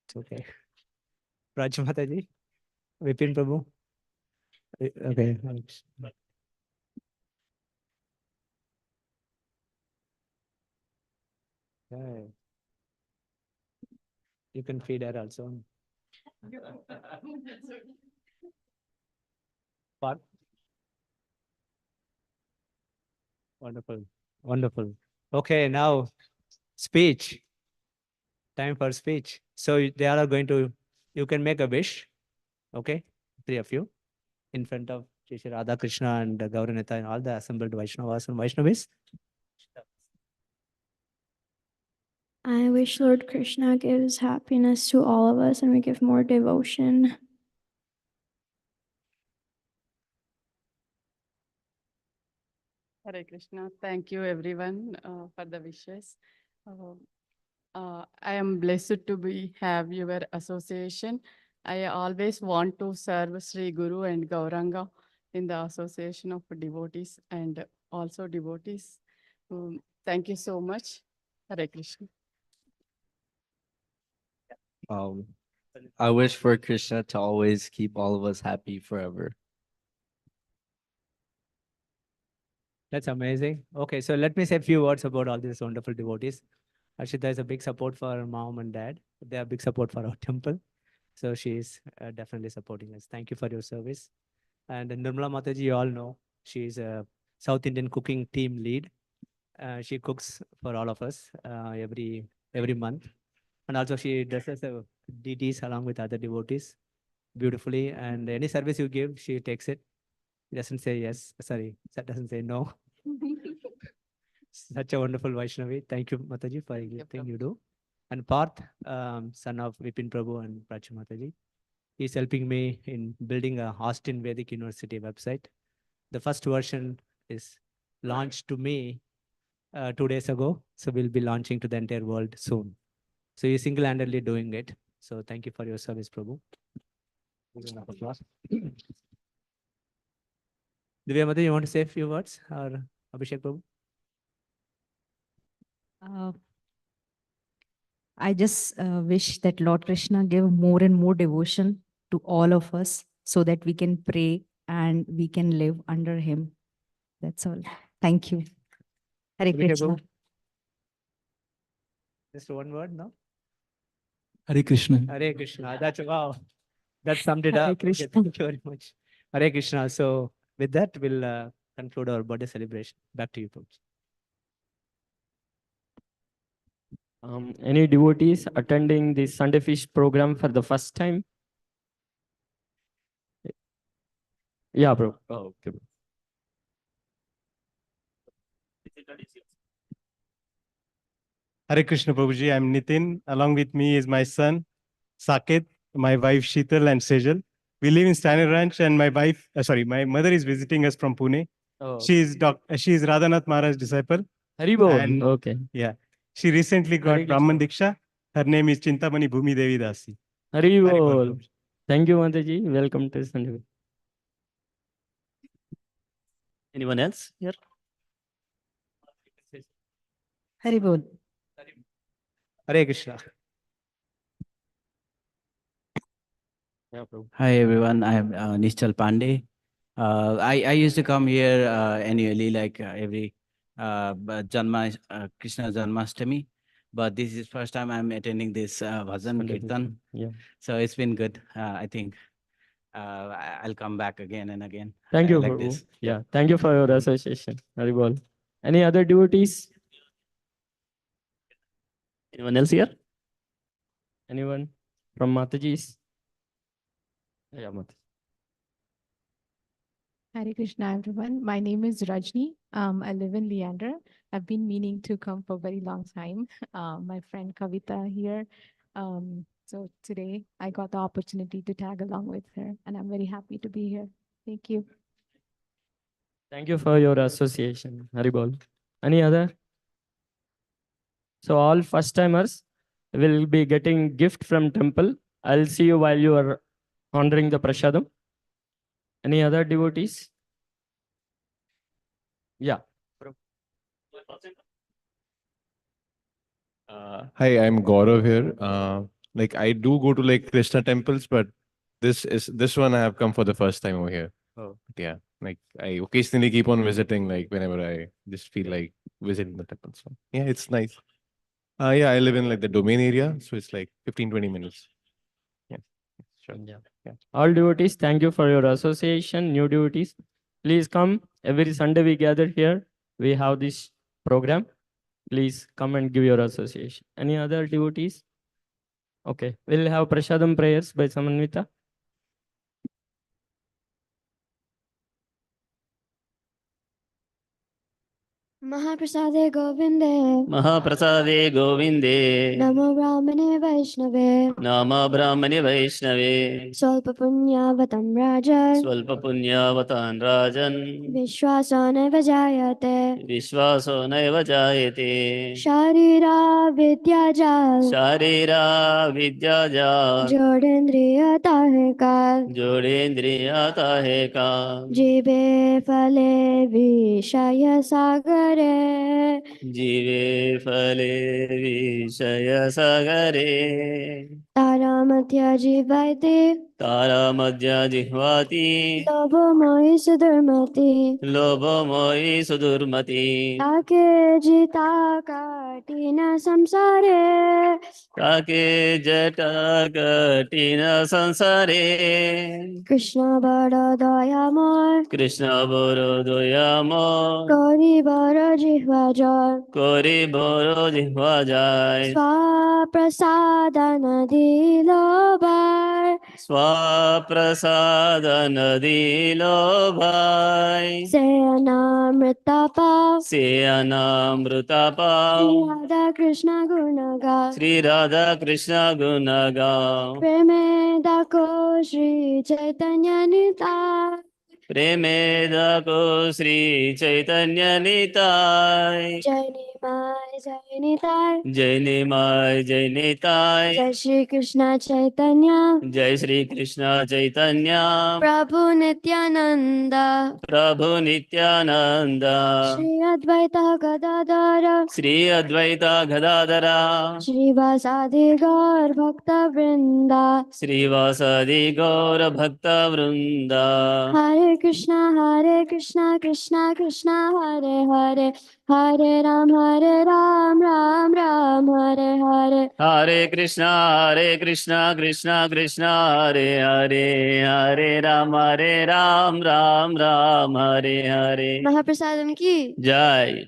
It's okay. Raj Mataji, Vipin Prabhu. Okay. Yeah. You can feed her also. What? Wonderful. Wonderful. Okay, now speech. Time for speech. So they all are going to, you can make a wish. Okay, three of you in front of Shri Radha Krishna and Gauranita and all the assembled Vaishnavas and Vaishnavis. I wish Lord Krishna gives happiness to all of us and we give more devotion. Hare Krishna. Thank you everyone for the wishes. I am blessed to have your association. I always want to serve Sri Guru and Gauranga in the association of devotees and also devotees. Thank you so much. Hare Krishna. I wish for Krishna to always keep all of us happy forever. That's amazing. Okay, so let me say a few words about all these wonderful devotees. Ashita is a big support for her mom and dad. They are big support for our temple. So she is definitely supporting us. Thank you for your service. And Nirmala Mataji, you all know, she is a South Indian cooking team lead. She cooks for all of us every month. And also she dresses the deities along with other devotees beautifully. And any service you give, she takes it. She doesn't say yes. Sorry, that doesn't say no. Such a wonderful Vaishnavi. Thank you, Mataji, for everything you do. And Parth, son of Vipin Prabhu and Prachi Mataji, he's helping me in building a Austin Vedic University website. The first version is launched to me 2 days ago. So we'll be launching to the entire world soon. So you're single-handedly doing it. So thank you for your service, Prabhu. Divya Mataji, you want to say a few words? Or Abhishek Prabhu? I just wish that Lord Krishna give more and more devotion to all of us so that we can pray and we can live under him. That's all. Thank you. Hare Abhishek Krishna. Prabhu? Just one word, no? Hare Krishna. Hare Krishna. That's wow. That summed it Hare up. Okay, Krishna. thank you very much. Hare Krishna. So with that, we'll conclude our birthday celebration. Back to you, folks. Any devotees attending the Sunday Feast program for the first time? Yeah, bro. Oh, okay. Bro. Hare Krishna Prabhuji, I'm Nitin. Along with me is my son, Saket, my wife Sheetal and Sejal. We live in Stanley Ranch and my mother is visiting us from Pune. Oh, She is Radhanath Maharaj's disciple. Haribol. And Okay. yeah, she recently got Hare Brahman Krishna. Diksha. Her name is Chintamani Bhumi Devi Dasi. Haribol. Prabhuji. Thank you, Mataji. Welcome to Sunday. Anyone else here? Haribol. Hare Krishna. Yeah, bro. Hi everyone, I am Nischal Pandey. I used to come here annually, like every Krishna Janmashtami, but this is first time I'm attending this Bhajan Kirtan. Yeah. So it's been good. I think I'll come back again and again. Thank I you, like Prabhu. this. Yeah, thank you for your association. Haribol. Any other devotees? Anyone else here? Anyone from Mataji's? Yeah, Mataji. Hare Krishna, everyone. My name is Rajni. I live in Leander. I've been meaning to come for a very long time. My friend Kavita here. So today I got the opportunity to tag along with her, and I'm very happy to be here. Thank you. Thank you for your association, Haribol. Any other? So all first timers will be getting gift from temple. I'll see you while you are honoring the prasadam. Any other devotees? Yeah. Hi, I'm Gaurav here. Like I do go to like Krishna temples, but this one I have come for the first time over here. Oh. But yeah, like I occasionally keep on visiting, like whenever I just feel like visiting the temple. So yeah, it's nice. Yeah, I live in like the domain area, so it's like 15-20 minutes. Yeah, sure. Yeah. All devotees, thank you for your association. New devotees, please come. Every Sunday we gather here. We have this program. Please come and give your association. Any other devotees? Okay, we'll have Prasadam prayers by Samanvita. महाप्रसादे गोविन्दे महाप्रसादे गोविन्दे नमो ब्राह्मणे वैष्णवे नाम ब्राह्मणे वैष्णवे स्वल्पपुण्यावतं राजन् स्वल्पपुण्यावतान् राजन् विश्वासो नैव जायते विश्वासो नैव जायते शारीराविद्याजाल शारीरा विद्याजाल जोडेन्द्रियता है काल जोड़ेन्द्रियाता है काम जीवे फले विषय सागरे जीवे फले विषय सागरे तारामध्य जीवैते तारामध्य जिह्वाति लोभमोहि सुदुर्मति लोभमोहि सुदुर्मति ताके जिता कठिन संसारे ताके जटा कठिन संसारे कृष्ण बड़ दयामय कृष्ण बरो दयामय करि बड़ जिह्वा जय करे बरो जिह्वा যায় स्वप्रसादन दिल बार स्वाप्रसादन दिल भाई से अनामृत पाव से अनामृता पाव श्री राधा कृष्ण गुण गा श्री राधा कृष्ण गुण गाओ प्रेमे दाको श्री चैतन्य निताय प्रेमेदको श्री चैतन्य निताय जय निमाय जय निताय जय निमाय जय निताय जय श्री कृष्ण चैतन्य जय श्री कृष्ण चैतन्य प्रभु नित्यानंद प्रभु नित्यानंद श्री अद्वैत गदाधर श्री अद्वैत गदाधरा श्रीवासादि गौर भक्त वृंदा श्रीवासादि गौर भक्त वृंदा हरे कृष्णा कृष्णा कृष्णा हरे हरे हरे राम राम राम हरे हरे हरे कृष्णा कृष्णा कृष्णा हरे हरे हरे राम राम राम हरे हरे महाप्रसादम की जय